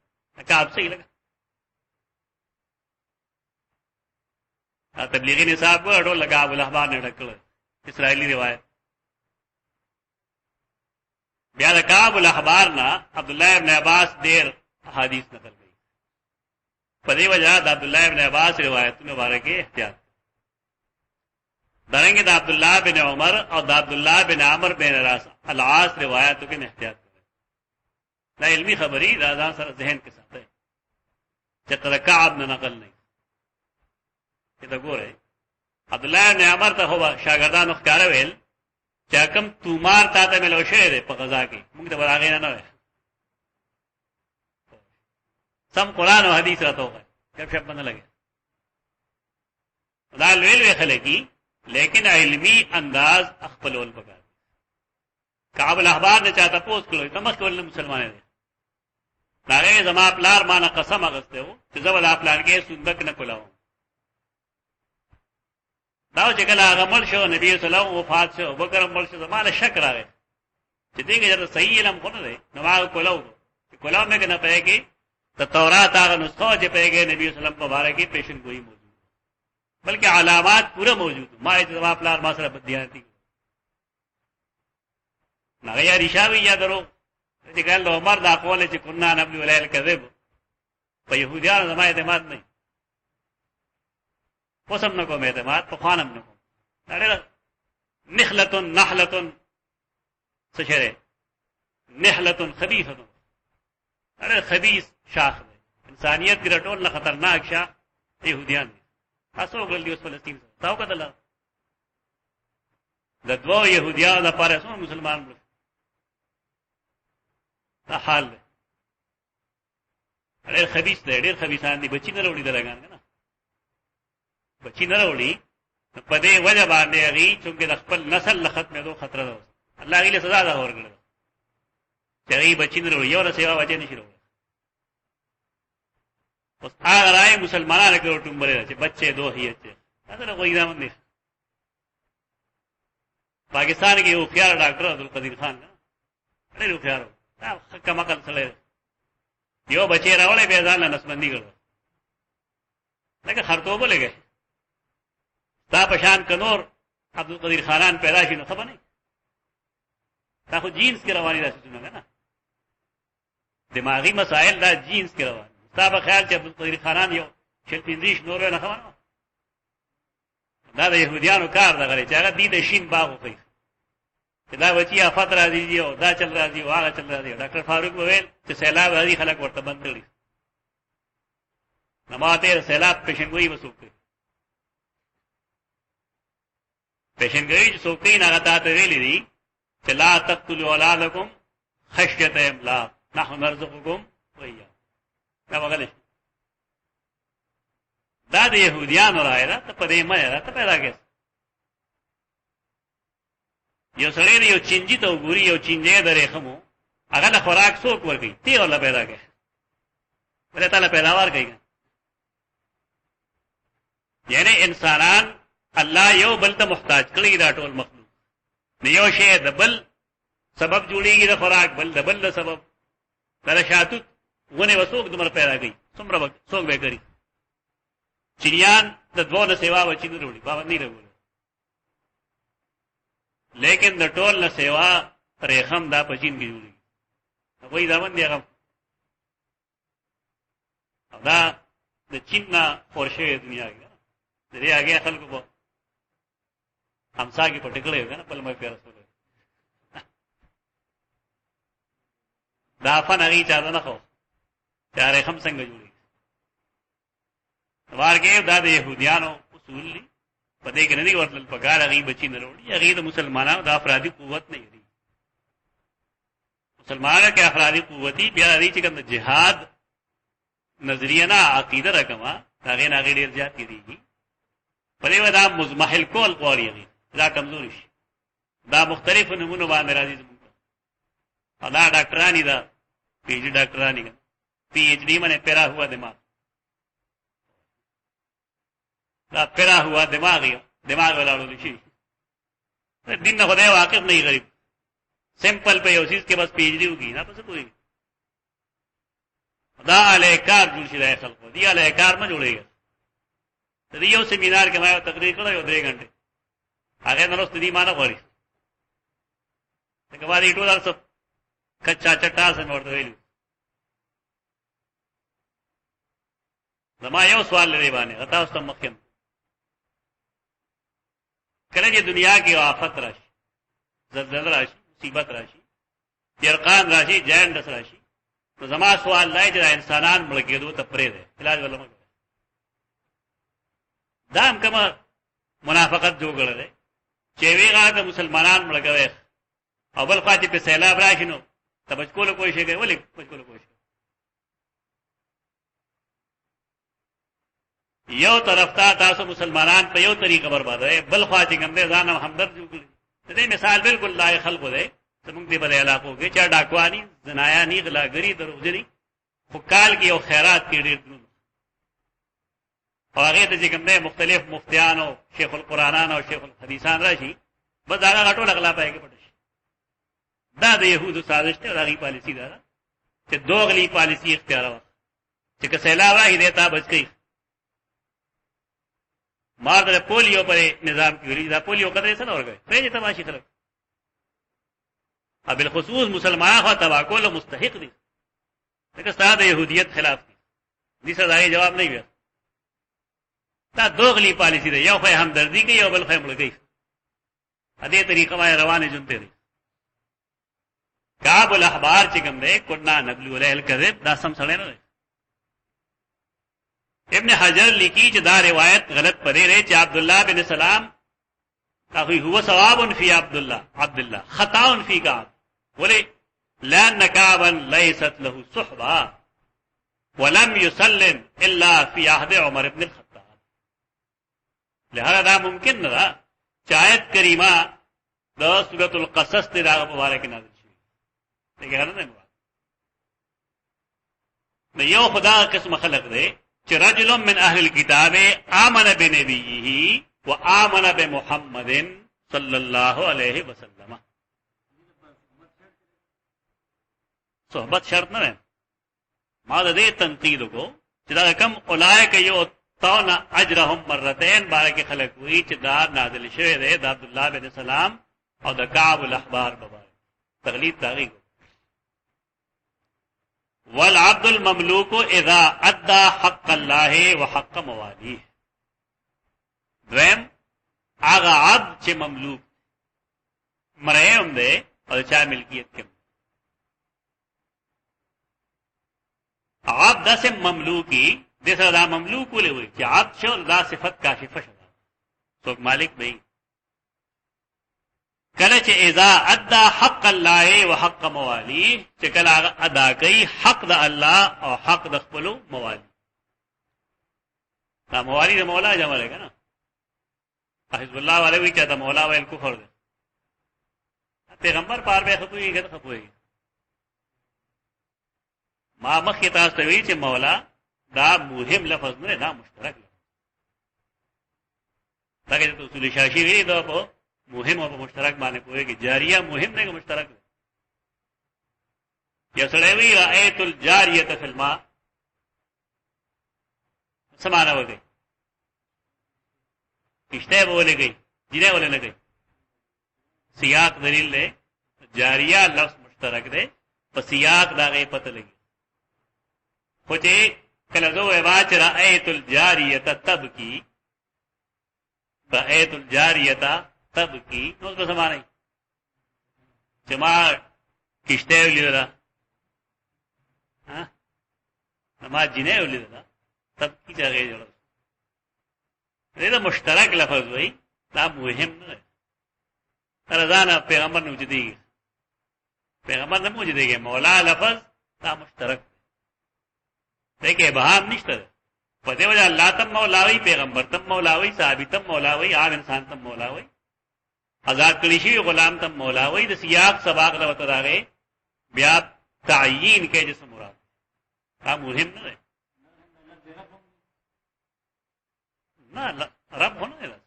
کعب صحیح لګا تبلیغی نصاب کو اډو لگا ابو الاحبار نے ډکل اسرائیلی روایت بیا د کعب الاحبار نا عبد الله ابن عباس ډیر احادیث نقل کړي په دې وجہ د عبد الله ابن عباس روایتونو باره کې احتیاط درنګ د عبد الله بن عمر او د عبد الله بن عمرو بن العاص روایتو کې احتیاط کړي دا علمی خبري دا ځان سره ذهن کې ساتي چې تر کعب نه نقل نه دا ګوره عبد الله بن عمر ته هو شاګردانو ښکار ویل چې کوم تومار تا ته ملو شه ده په غزا کې موږ ته راغی نه وای سم قران او حدیث راته وای کب شپ باندې لګي دا ویل خلګي لیکن علمی انداز خپلول پکار کعب الاحبار نے چاہتا پوس کړو ته مخ ول مسلمان دي هغه زما پلار ما نه قسم اغسته وو چې زول خپلان کې صندوق نه کولاو دا چې کله هغه مړ شو نبی صلی الله علیه وسلم وفات شو بکر مړ شو زماله شک راغی چې دغه صحیح علم خو نه دی نو ما کولاو مې کنه پېږي ته تورات هغه نسخه چې پېږي نبی صلی الله علیه وسلم مبارکي پیشن گوئی موجود بلکې علامات پورا موجود ما چې جواب لار ما سره بدیانتی نه یا رشاوی یا درو چې ګل عمر دا قول چې كنا نبلي ولا الكذب په يهوديانو زما اعتماد نه وسم نه کوم اعتماد په خانم نه کوم دا نخله نحله سشره نحله خبيثه اره خبيث شاخ ده انسانيت کې ټول نه خطرناک شاخ يهوديان تاسو ګل اوس فلسطین تاو کتل د دوه يهوديانو لپاره څو مسلمان دا حال ده ډېر خبيث دی ډېر خبيثان دي بچی نه وروړي دلګان نه بچی نه وروړي په دې وجه باندې هغه چې د خپل نسل ختمه دو خطر ده الله غیله سزا ده ورګړي چې هغه بچی نه وروړي یو نه سیوا وجه نشي وروړي اوس هغه راي مسلمانانو کې ټومبره چې بچي دوه هي چې دا نه کوئی ځم نه پاکستان کې یو خيار ډاکټر عبدالقدیر خان ډېر یو خيار دا کما کل سره یو بچی راولې به ځان نسبندي کړو لکه خرطوبه لګي دا پشان کنور عبدالقدیر خانان پیدا شي نو خبر نه دا خو جینز کې رواني راځي څنګه نه دماغي مسائل دا جینز کې روان دا په خیال چې عبدالقدیر خانان یو شل پینځیش نور نه خبر دا د يهوديانو کار دا غري چې هغه دې د شین باغ کوي دا بچي افات راځي او دا چل راځي او هغه چل راځي ډاکټر فاروق وویل چې سیلاب راځي خلک ورته بند کړي نماته سیلاب پیشنګوي وسوکي پیشنګوي چې څوکي نه غتا ته ویلي دي چې لا تقتلوا اولادکم خشيه املاق نحن نرزقكم وياهم دا وغلې دا د يهوديانو راځي ته په دې مې راته پیدا کېږي یو سړی یو چینجی ته وګوري یو چینجی درې خمو هغه له خوراک څوک ورګي تی ولا پیدا کوي ولې تعالی پیداوار کوي یعنی انسانان الله یو بل ته محتاج کړی دا ټول مخلوق نه یو شی د بل سبب جوړیږي د خوراک بل د بل د سبب ترشاتو ونه وسوک دمر پیدا گئی څومره څوک به کوي چریان د دوه نه سیوا وچی نه وروړي باندې نه وروړي لیکن د ټول نه سیوا ریخم دا پچین کې جوړي وای دا باندې هغه دا د چین نه خورشه دنیا کې درې هغه خلکو په همسا کې پټکړې کنه په لمه پیار سره دا فن هغه چا نه خو چاره خم څنګه جوړي ورګه دا د يهوديانو اصول دي په دې کې نه دي ورتل پګار هغه بچی نه وروړي هغه د مسلمانانو د افرادي قوت نه دي مسلمانانو کې افرادي قوتي بیا دې چې کوم جهاد نظریه نه عقیده رقمه هغه نه ډیر زیات کیږي په دې ودا مزمحل کول غواړي دا کمزوري شي دا مختلف نمونه باندې راځي دا ډاکټرانی دا پی ایچ ڈی ډاکټرانی پی ایچ ڈی معنی پیرا ہوا دماغ دا پیرا ہوا دماغ ولاړو شي دین نه خدای واقف نه غریب سمپل په یو چیز کې بس پی ایچ ڈی وګی نه پس کوئی دا الیکار جوړ شي د خلکو دی الیکار ما جوړیږي د یو سیمینار کې ما تقریر کړو یو 3 غنټه هغه نو ستدي مانه غوړي څنګه باندې ټول ارڅ کچا چټا سم ورته ویلو زما یو سوال لري باندې غتا اوس تم مخکم کله چې دنیا کې آفت راشي زلزلہ راشي مصیبت راشي يرقان راشي جاندس راشي نو زما سوال لای چې انسانان مړ کېدو ته پرې ده علاج ولما دام کما منافقت جوړل چې ویغه د مسلمانان مړ کوي او بل خاطر په سیلاب راشي نو تبج کول کوئی شي کوي ولې بچ کول کوئی شي یو طرف ته تاسو مسلمانان په یو طریقه بربادوي بل خاطر کوم دې ځان همدرد جوړي دې مثال بالکل لای خلق دی زموږ دې بل علاقو کې چا ډاکوانی زنایا نی غلاګری دروځنی فقال کې او خیرات کې ډېر درو هغه ته چې کوم دې مختلف مفتیان او شیخ القرآنان او شیخ الحدیثان راشي بس هغه غټو لغلا پای کې پټ شي دا د يهودو سازش ته راغی پالیسی دا چې دوغلی پالیسی اختیار و چې که سیلاب راځي دیتا بچ کی مار د پولیو پر نظام کې ویل دا پولیو کده څه اور گئے پرې تماشي خلک ابل خصوص مسلمان خو تبا کول مستحق دي دغه ستاسو يهوديت خلاف دي سزا جواب نه وي دا دوغلی پالیسی ده یو خو همدردی کوي یو بل خو ملګری ا دې طریقه وای روانه جنته دي کعب الاحبار چې کوم ده کنا نبلو علیه الکذب دا سم سره نه ابن حجر لیکي چې دا روایت غلط پرې لري چې عبد الله بن سلام اخي هو ثواب فی عبد الله خطا فی کعب ولي لان كعبا ليست له صحبه ولم يسلم الا في عهد عمر بن الخطاب لہذا دا ممکن نه چې آیت کریمه د سورۃ القصص ته دا مبارک نازل شي دغه نه یو خدا قسم خلق دی چې رجل من اهل الكتاب آمن بنبيه وآمن بمحمد صلی الله علیه وسلم صحبت شرط نه ما د دې تنقید کو چې دا کم اولایک یو تانا اجرهم مرتين بارک خلق وی چې دا نازل شوی دی د عبد الله بن سلام او د کعب الاحبار بابا تغلید داغي والعبد المملوك اذا ادى حق الله وحق مواليه دویم هغه عبد چې مملوک مریم دی او چا ملکیت کې عبد داسې مملوکی د سره دا مملوک ولې وي چې عبد شو دا صفت کاشفه شوه څوک مالک دی کله چې اذا ادى حق الله وحق مواليه چې کله ادا کوي حق د الله او حق د خپل موالي دا موالي د مولا جمع لري کنه حزب الله والے وی چې دا مولا ویل کفر دی پیغمبر پار به خپوي غته خپوي ما مخه تاسو ته وی چې مولا دا مهم لفظ نه دا مشترک لفظ دا چې اصول شاشي وی دا په مهم او مشترک باندې کوی کې جاریه مهم نه مشترک ده. یا سره وی رایت الجاریه فی الماء سمانه وګي کشته بولے گئی جنہیں بولے نہ گئی سیاق دلیل ہے جاریہ لفظ مشترک دے پس سیاق دا غی پتہ لگی خوچے کلزو عباچ رأیت الجاریتا تب کی رأیت الیاریتا تب کی نوز بس معنی چما کشتے اولی دا نما جنہیں اولی دا تب کی جاگے جوڑا دا مشترک لفظ وئی دا مهم نه رضانا پیغمبر نه وجدي پیغمبر نه موجودي مولا لفظ دا مشترک دیکھے ابهام نشته په دې وجه الله تم مولاوي پیغمبر تم مولاوي صحابي تم مولاوي عام انسان تم مولاوي آزاد کړي شي غلام تم مولاوي د سیاق سباق له وته راغې بیا تعیین کې جس مراد دا مهم نه نه رب هونه ده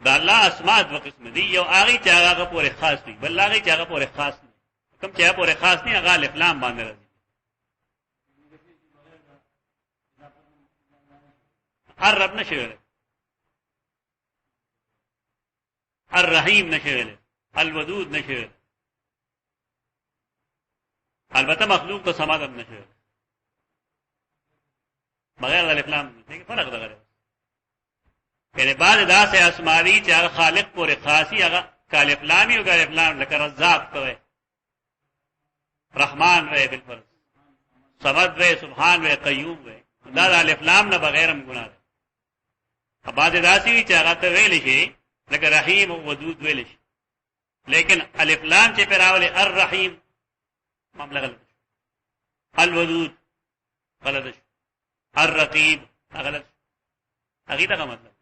دا الله اسماء د قسم دي یو هغه چې هغه پورې خاص دي بل هغه چې هغه پورې خاص نه کوم چې هغه پورې خاص نه هغه الف لام باندې راځي الرب نشویل الرحیم نشویل الودود نشویل البته مخلوق تو سماد هم نشویل بغیر الف لام دیکھ فرق ده غره یعنی بعد دا سے اسماوی چې هغه خالق پورې خاصی هغه کالف لامی او کالف لام لکه رزاق کوي رحمان وې بالفرض صمد وې سبحان وې قیوم وې دا د الف لام نه بغیر هم ګناه ده بعد دا سی چې هغه ته ویل شي لکه رحیم او ودود ویل شي لیکن الف لام چې پیراولې الرحیم معاملہ غلط الودود غلط الرقیب غلط هغه دا مطلب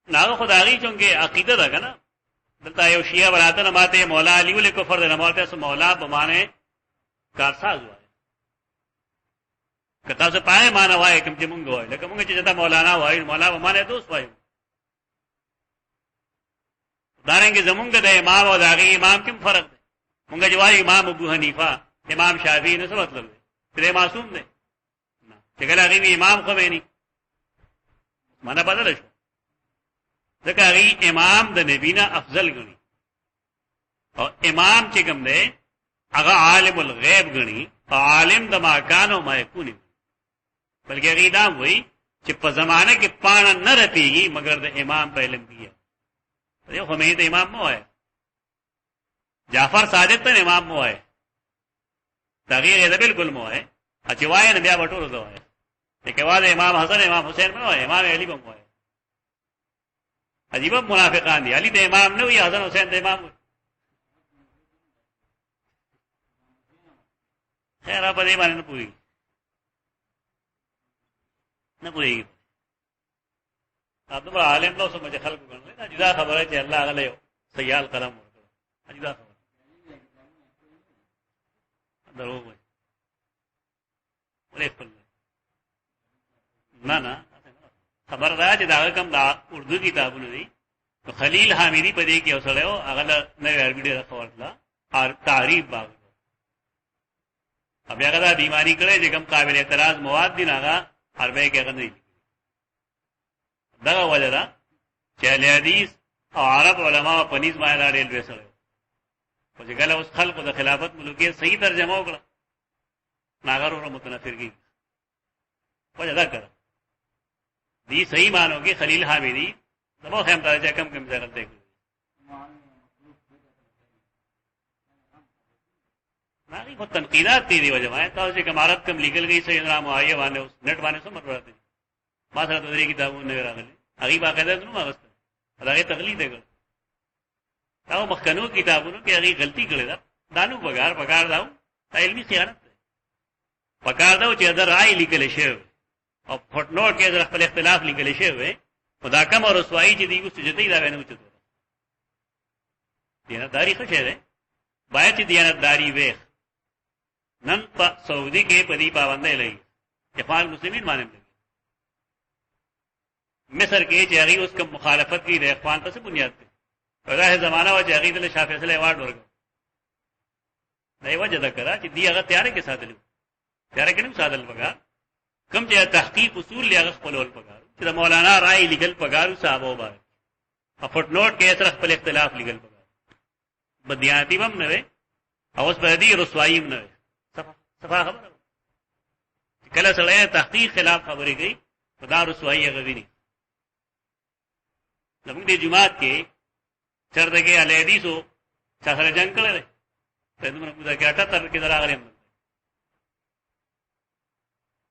ناغه خدایي چونګه عقیده ده کنه دلته یو شیعه براته نه ماته مولا علی ول کفر ده نه ماته سو مولا بمانه کارساز وای کته څه پای معنا وای کوم چې مونږ وای لکه مونږ چې جدا مولانا وای مولا بمانه دوست وای دارنګه زمونږ د امام او دغه امام کوم فرق ده مونږ چې وای امام ابو حنیفه امام شافعی نه څه مطلب ده پرې معصوم ده نه چې کله هغه امام خمینی معنا بدل شو ځکه هغه امام د نبینا افضل غني او امام چې کوم دی هغه عالم الغیب غني او عالم د ما کان او ما یکون بلکې هغه دا وایي چې په زمانه کې پاڼه نه رپیږي مگر د امام په علم کې یو خمینی ته امام مو ہے جعفر صادق ته امام مو ہے تغییر دې بالکل مو ہے چې وای نه بیا وټول زو ہے چې واده امام حسن امام حسین مو ہے امام علی مو ہے عجیب منافقان دي علی ته امام نه وي حسن حسین ته امام خیر په دې باندې نه پوری عبد عالم لو سمجھ خلق کرنے جدا خبر ہے کہ اللہ علیہ سیال قلم جدا خبر درو میں نہ خبر رہا چې دا کوم دا اردو کتابونه دي خلیل حامدی په دې کې اوسړیو هغه نوې عربي ډېر خبرتلا او تعریف باغ اب هغه دا بیماری کړي چې کوم قابل اعتراض مواد دي هغه عربی کې هغه نه دغه وجره چې حدیث او عرب علما په نيز باندې راډیل وسره او چې کله اوس خلق د خلافت ملکیه صحیح ترجمه وکړه ناګر او متنفر کی وجه دا کړ دی صحیح مانو کې خلیل حامدی دغه هم درجه کم ځای غلطه کړی ناغي په تنقیدات دي وجه باندې تاسو چې کمارت کم لیګل گئی سیدنا معاویه باندې اوس نت باندې سم راځي ما سره د دې کتابونه راغلي هغه باقاعده نو واغسته هغه تقلید وکړ او مخکنو کتابونو کې هغه غلطي کړې ده دانو بګار داو علمي خیانت ده پکار دا چې در رائے لیکل شوی او فوټ نوٹ کې در خپل اختلاف لیکل شوی خدا کم او رسوایی چې دی اوس جدي دا ونه وچته دیانتداری ښه شه ده باید چې دیانتداری وېخ نن په سعودي کې په دې پابندۍ لګي اخوان مسلمین باندې لګي مصر کې چې هغه اوس کوم مخالفت کوي د اخوان په څه بنیاد ته راځي زمانہ و چې هغه د شاه فیصله ایوارډ ورکړ دا یو وجه ده کړه چې دی هغه تیارې کې ساتلو تیارې کې نه ساتل پکار کوم چې تحقیق اصول لري هغه خپلول پکار چې مولانا رائے لیکل پکارو صاحب وبار ا فوټ نوٹ کې سره خپل اختلاف لیکل پکار بدیانتی هم نه وي او اوس په دې رسوایی هم نه وي صفه خبره کله سره تحقیق خلاف خبرې کوي خدا رسوایی غویني زموږ د جمعات کې چرته کې علي حدیثو څخه جنگ کړل ته موږ دا کې 78 کې دراغلم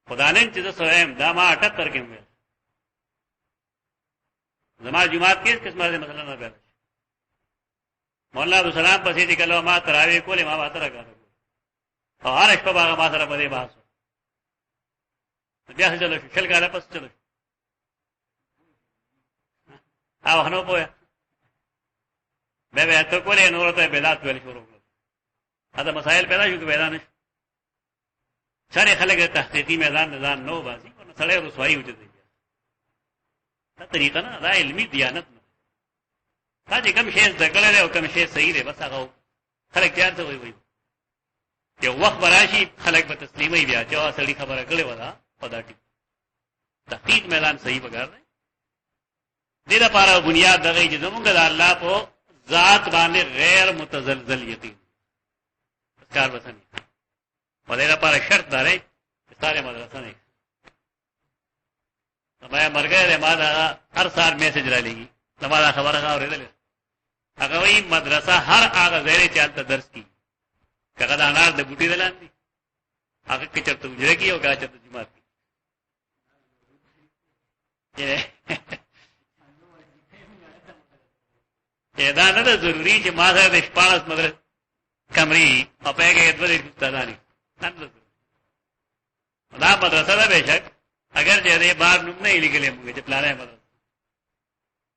خدای نن چې سویم دا ما 78 کې مې زما جمعات کې قسمه ده مثلا نه پیدا مولانا عبد السلام پسې چې کله ما تراوی کولې ما واتره کړو او هر شپه باغ ما سره په دې بحث بیا چلو شل کاله پس چلو او هنو پوهه به ته کولې نور ته بدعت ویل شروع کړو دا مسائل پیدا شو پیدا نشو سره خلک تحقیقی میدان نظام نو باسي نو سره رسوایی وځي دا طریقه نه دا علمي دیانت نه دا چې کوم شی ذکر او کوم شی صحیح دی بس هغه خلک ځان ته وایي یو وخت براشي خلک به تسلیمي بیا چې اصلي خبره کړي ودا پدا ټی تحقیق میدان صحیح وګار دی دې لپاره بنیاد دغه چې زمونږ د الله په ذات باندې غیر متزلزل یقین کار وسني په دې لپاره شرط دی چې ساره مدرسه نه ما مرګه ما دا هر سال میسج را لګي زموږه خبره اورېدل هغه وی مدرسه هر هغه ځای چې انت درس کی کله دا انار د بوټي دلاندې هغه کې چرته وجره کی او کا چرته جمعه کی دا نه ده ضروري چې ما سره د شپاړس مدرسې کمرې او په کې دوه استادانی دا مدرسه ده بهشک اگر چې دې بار نوم نه لیکلې موږ چې پلانې مدرسه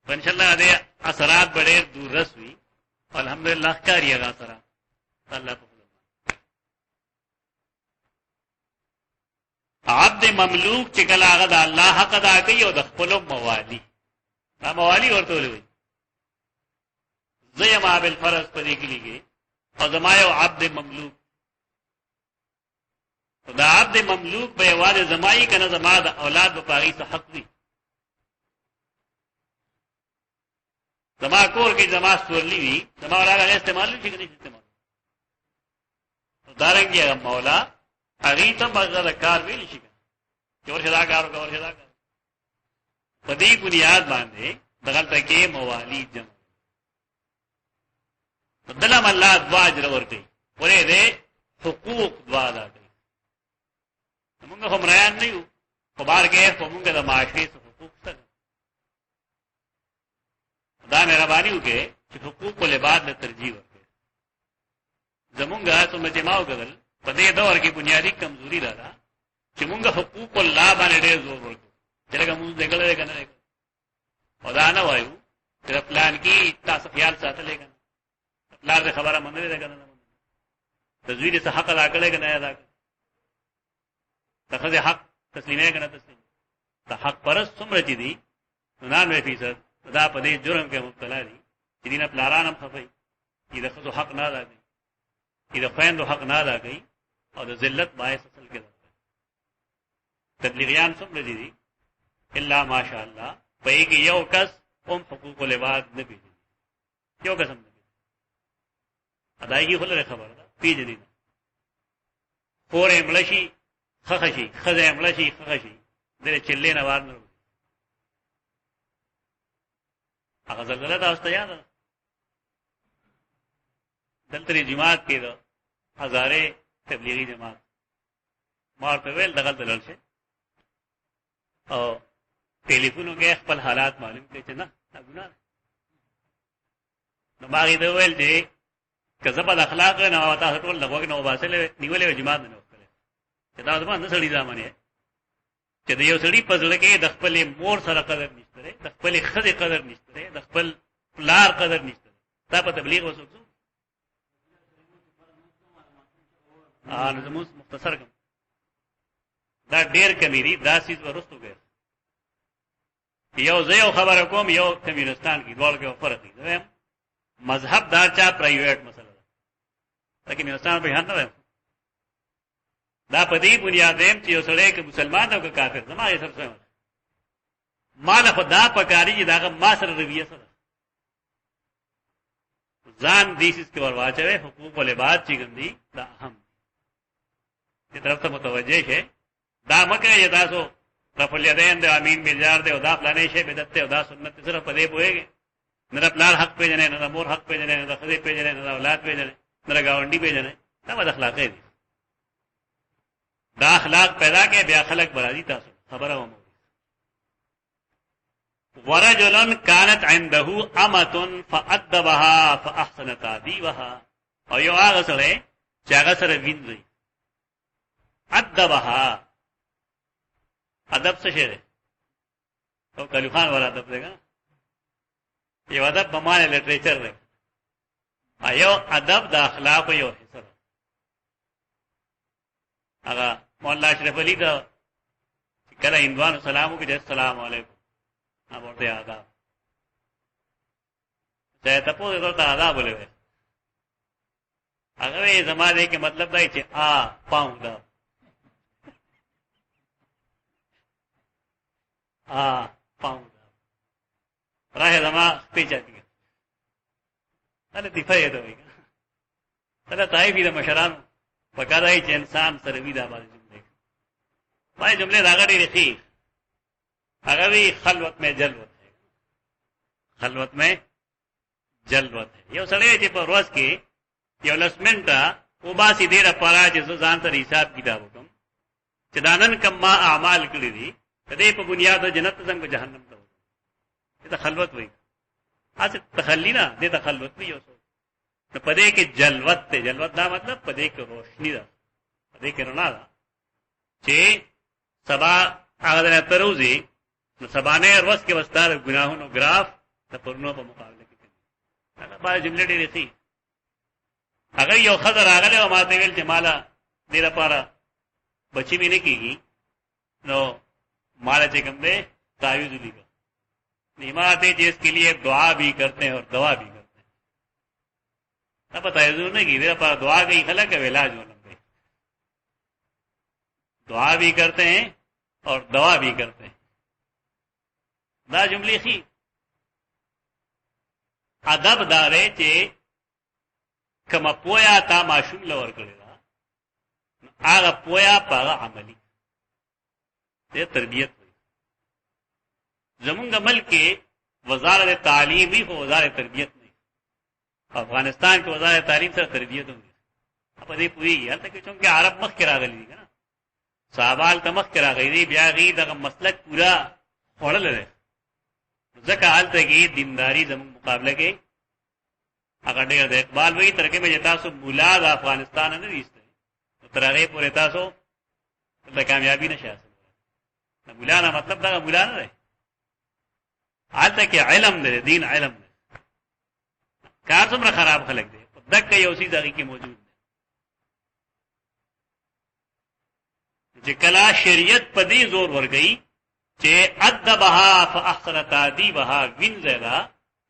ان شاء الله دې اثرات ډېر دور رسوي الحمدلله کاریه اثرات الله په عبد مملوک چې کله هغه د الله حق ادا کوي او د خپل موالي دا موالي ورته وي زما بالفرض پدې کې لګي او زما یو عبد مملوک دا عبد مملوک به واده زمای کنه زما د اولاد په پاغي څخه حق وي زما کور کې زما سورلی وي زما اولاد هغه استعمال شي کنه استعمال دارنګي مولا هغه ته مغزه کار ویل شي چور شدا کار او شدا کار په دې بنیاد باندې دغلته کې موالی جمع بدلم الله دوا اجر ورته ورې دې حقوق دوا ادا کوي موږ هم رایان نه یو په بار کې په موږ د معاشري حقوق سره دا مهرباني وکړي چې حقوق له بعد له ترجیح ورکړي زمونږه ته مجمع وګړل په دې دور کې بنیادی کمزوري ده چې موږ حقوق الله باندې ډېر زور ورکړو چې لکه موږ دګلې کنه او دا نه وایو چې پلان کې تاسو خیال ساتلې کنه لار دې خبره منلې ده کنه تزویر څخه حق ادا کړي کنه ادا تخذ حق تسلیمه کنه تسلیم ته حق پرست څومره دي 99% دا په دې جرم کې مبتلا دي چې دینه پلاران هم خفي چې د خود حق نه ادا کوي چې د خويندو حق نه ادا کوي او د ذلت باعث اصل کې ده تبلیغیان څومره دي الا ماشاء الله په کې یو کس هم حقوق العباد نه پیږي یو کس هم نه ادایي خلره خبره ده پیژنې پورې ملشي خخشي خزه ملشي خخشي دغه چلې نه وار نه هغه زلزلہ تاسو ته یاد ده دلته جماعت کې ده هزاره تبلیغی جماعت مارته ویل دغه دلل شي او ټلیفونو کې خپل حالات معلوم کړي چې نه ګناه نو باغې ته ویل دي کذب اخلاق نه او تاسو ټول دغه نو باسلې نیولې جماعت نه وکړي چې دا زما سړی ځامنه چې د یو سړی په ځل کې د خپل مور سره قدر نشته د خپل خزه قدر نشته د خپل پلار قدر نشته تا په تبلیغ وسوځو زموږ مختصر کوم دا ډېر کمیری دا سیز ورستو ګر یو زه یو خبره کوم یو کمیونستان کې ډول کې فرق دی مذهب دا چا پرایویټ مسله ده لیکن کمیونستان به نه ده دا په دې بنیاد دیم چې یو سړی کې مسلمان او کافر زما یې سره ما نه خدا پکاري چې دا ما سره رویه سره ځان دیسس کې ورواچوي حقوق ول عبادت چې ګندي دا اهم دې طرف ته متوجه شي دا مکه یې تاسو رفل یدین د امین میلار دی او دا پلانې شی بدعت او دا سنت سره په دې پوهیږي نه پلان حق پیژنې نه مور حق پیژنې نه خدای پیژنې نه اولاد پیژنې نه گاونډي پیژنې دا د اخلاق دي دا اخلاق پیدا کې بیا خلق برازي تاسو خبره ومو ورجلن كانت عنده امه فادبها فاحسن تاديبها او یو هغه سره چې هغه سره وینځي ادبها ادب څه شی دی او کلو خان والا ادب دی کنه یو ادب په معنی لټریچر دی ایو ادب د اخلاق یو حصہ هغه مولا اشرف علي دا کله هندوان سلامو کې السلام علیکم ورته آداب ته تاسو ته آداب ولې هغه زمانه کې مطلب دی چې پاوند پاوند راه زما پیچاتي اله دفاع دی وایي اله تایفي د مشرانو پکاره چې انسان سره ویدا باندې جمله پای جمله راغلي رخي اگر بھی خلوت میں جلوت ہے خلوت میں جلوت ہے یو سړی چې په ورځ کې یو لسمنټا او باسي ډیره پاره چې ځان سره حساب کتاب وکم چې دانن کم ما اعمال کړی دي کدی په بنیاد جنت څنګه جهنم ته دا خلوت وایي اته تخلی نه دې تخلوت وي یو څه په دې کې جلوت ته جلوت دا مطلب په دې کې روشنی ده په دې کې رڼا ده چې سبا هغه تروزی نو سبانه ورځ کې وستار ګناهونو ګراف د پرونو په مقابله کې کوي هغه با جمله ډېرې سي هغه یو خضر هغه او ماته ویل چې مالا دې لپاره بچی مې نه کیږي نو مالا چې کوم دې تعویذ لیکا نیماتے جس کے لیے دعا بھی کرتے ہیں اور دوا بھی کرتے ہیں اب تعویذ نے کی دې لپاره دعا کوي خلک علاج ولنه دعا بھی کرتے ہیں اور دوا بھی کرتے ہیں دا جملې خي ادب دارې چې کما پویا تا ماشوم لور کړی دا هغه پویا په عملي دې تربيت وي زمونږ ملک کې وزارت تعلیم هی خو وزارت تربيت نه افغانستان کې وزارت تعلیم سره تربيت هم په دې پوری هلته کې چې عرب مخ کې راغلي دي کنه صحابال تمخ کې راغلي بیا غي دغه مسلک پورا خړل لري ځکه حالته کې دینداری زموږ مقابله کې هغه ډېر د اقبال وی ترکه به تاسو مولا د افغانستان نه دیسته تر هغه پورې تاسو د کامیابی نشه حاصل نه مولا نه مطلب دا مولا نه دی حالته کې علم دی دین علم دی کار څومره خراب خلک دی دغه یو سیز هغه کې موجود دی چې کلا شریعت په دې زور ورګي چې ادبها فاحسن تاديبها وینځلا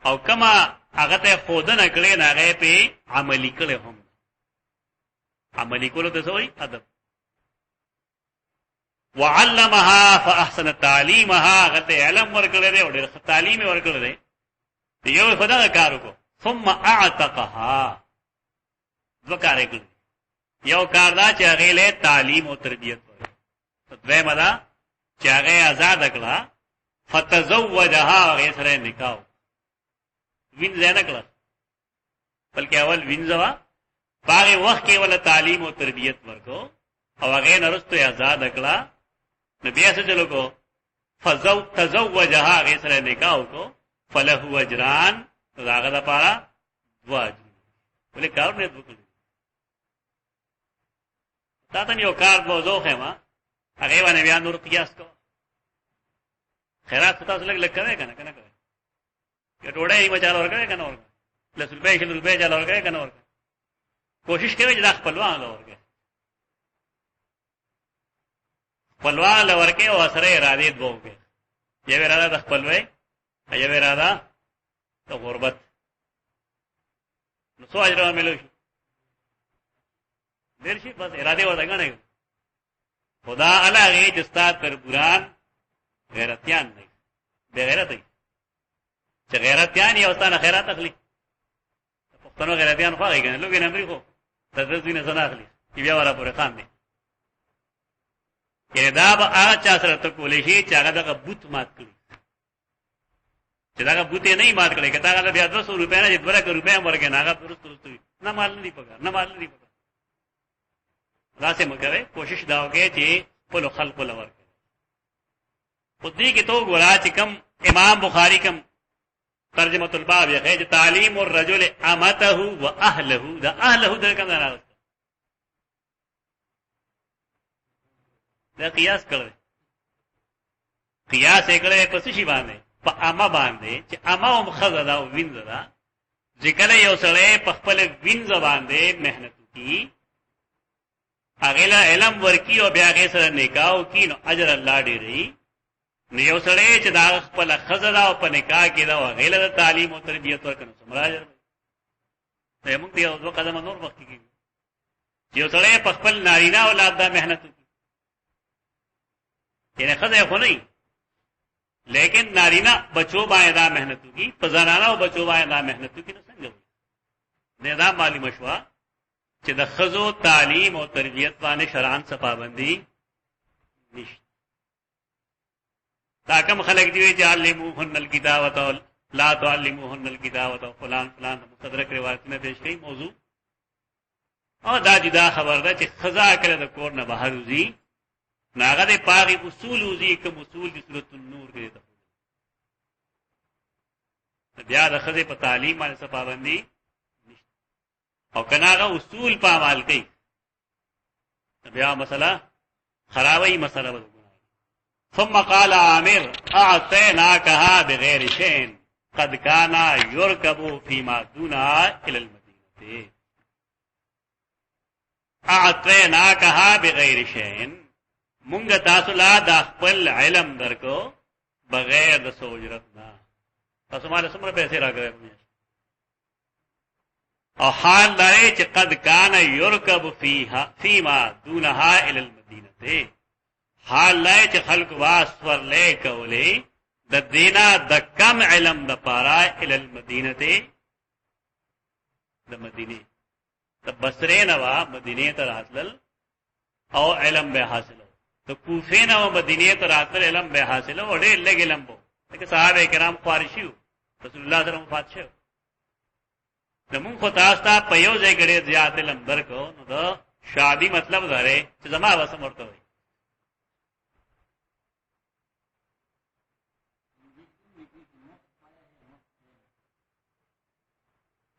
او کما هغه ته خودنه کړي نه هغه په عملي کړي هم عملي کولو ته وایي ادب وعلمها فاحسن تعليمها هغه ته علم ورکړي دی او ډېر تعلیم ورکړي دی یو خدای کار وکړو ثم اعتقها ذکر کړي یو کار دا چې هغه له تعلیم او تربيت ورکړي دویمه دا چې هغه آزاد کړه فتزوجها هغه سره نکاح وینځ نه کړه بلکې اول وینځوا هغه وخت کې ول تعلیم او تربيت ورکو او هغه نرسته آزاد کړه نبی اسه چلو کو تزوجها هغه سره نکاح وکړو فله اجران هغه د پاره واجب ولې کار نه وکړي تاسو یو کار موضوع خما هغه باندې بیا نور قیاس کو خیرات تاسو لګ کوي کنه کنه کوي یا ډوړې یې مچاله ورکړي کنه ورکړي لس روپے شل روپے چاله ورکړي کنه ورکړي کوشش کوي چې دا خپلوان ورکړي خپلوان لورکه او سره اراده دوه یو اراده د خپلوي یو اراده د غربت نو سو اجر ملو شي ډیر شي بس اراده ورته غنه خدا علاوه جستا تر قران غیرتيان نه بے غیرت دي چې غیرتيان یو ستانه خیرات اخلي پښتنو غیرتيان خو هغه لوګي نه مري خو تدزوینه زنا اخلي بیا ورا پورې خان دي یعنی دا به هغه چا سره ته کولې شي چې هغه دغه بوت مات کړي چې دغه بوت نه مات کړي کته هغه بیا 200 روپیا نه 200 روپیا ورکه نه هغه پرستوي نه مال نه پکا نه مال نه پکا راځه مګوي کوشش دا وکړي چې په خلق لور کړي خو دې کې تو ګورا چې کم امام بخاری کم ترجمه الباب یې چې تعلیم الرجل امته واهله دا اهله د کوم نه دا قیاس کړل قیاس یې کړل په څه شی باندې په اما باندې چې اما هم خزدا او وینځدا ذکر یو سره په خپل وینځ باندې مهنت کی هغه له علم ورکی او بیا هغه سره نکاح وکي نو اجر الله ډیری نو یو سره چې دا خپل خزدا او په نکاح کې دا هغه له تعلیم او تربیت ورکنه سمراج ته موږ یو دوه قدم نور وخت کې یو سره په خپل نارینه اولاد دا مهنت یعنی خزه خو نه لیکن نارینا بچو باندې دا مهنت کی په زنانه او بچو باندې دا مهنت کی نو څنګه نه دا مالی مشوا چې د خزو تعلیم او تربیت باندې شرعاً څه پابندي نشته دا کوم خلک دی چې علموهن الکتابه لا تعلموهن الکتابه فلان فلان مستدرک روایت نه پیش کړي موضوع او دا جدا خبر ده چې خزا کړه د کور نه بهر وزي ناغه د پاغي اصول وزي کوم اصول د سورۃ النور کې ده بیا د خزه په تعلیم باندې څه پابندي نشته او کناغه اصول په عمل کوي بیا مسله خرابوي مسله وګورئ ثم قال عامر اعطيناكها بغير شيء قد كان يركب فيما دونها الى المدينه اعطيناكها بغير شيء مونږ تاسو لا د خپل علم درکو بغیر د سوجرت نه تاسو مال سمره پیسې راغلي او حال لري چې قد كان يركب فيما دونها الى المدينه حال لري چې خلق واسور لیکولې د دینا د کم علم د پاره الى المدينه د مدینه د بصره نوا مدینه ته راتل او علم به حاصل تو کوفه نه مدینه ته راتل علم به حاصل او ډېر لګ علم وو لکه صحابه کرام خارشیو رسول الله صلی الله علیه وسلم وفات شو زمون خو تاسو ته په یو ځای کې زیات علم درکو نو دا شادي مطلب داره چې زما وسم ورته وي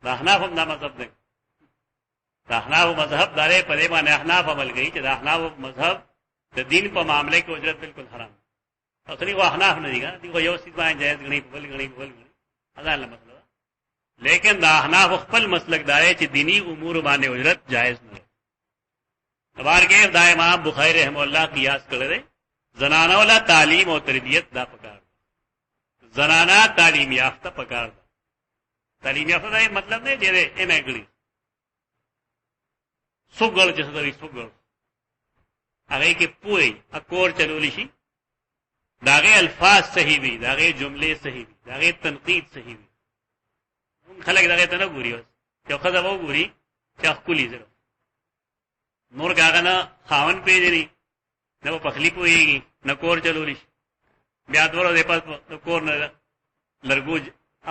دا احناف هم دا مذهب دی دا احناف مذهب داره په دې باندې احناف عمل کوي چې دا احناف مذهب د دین په معاملې کې اجرت بالکل حرام اصلي وا احناف نه دیګا دی یو څه باندې جایز غني په بل غني اذا الله مسله لیکن دا احناف خپل مسلک داره چې دینی امور باندې اجرت جایز نه تبار کې دا امام بخاری رحم الله قیاس کړی زنانه ولا تعلیم او تربیت دا پکار زنانه تعلیم یافته پکار تعلیم یافته دا مطلب نه دی ایم اګړي سوګل چې سره سوګل هغه کې پوي اکور چلول شي داغه الفاظ صحیح وي داغه جمله صحیح وي داغه تنقید صحیح وي خلک داغه ته نه ګوري یو خزه وو ګوري چې خپلې زره نور کاغه نه خاون پیژني نو په خلی کوي نه کور چلول شي بیا دورو د پاس کور نه لرګوج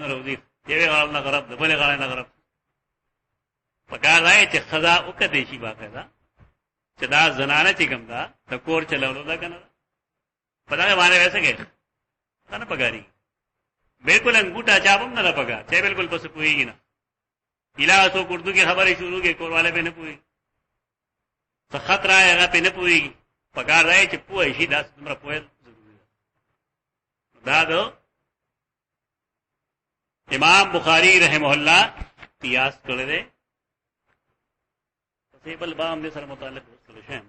نه راوځي یوه غال نه غرب د بلې غال نه غرب پکار راځي چې خزا وکړي شي باقاعده چې دا زنانه چې کوم دا د کور چلولو دا کنه پتا نه باندې ویسه کې کنه پګاری بالکل انګوټا چاپم نه پګا چې بالکل پس کوئی نه الا تو اردو کی خبریں شروع کې کور والے په نه پوي څه خطر هغه په نه پوي پګار راځي چې پوي شي دا څومره پوي ضروري دا دو امام بخاری رحمه الله قیاس کړی دی په بل بام دې سره متعلق وسره شه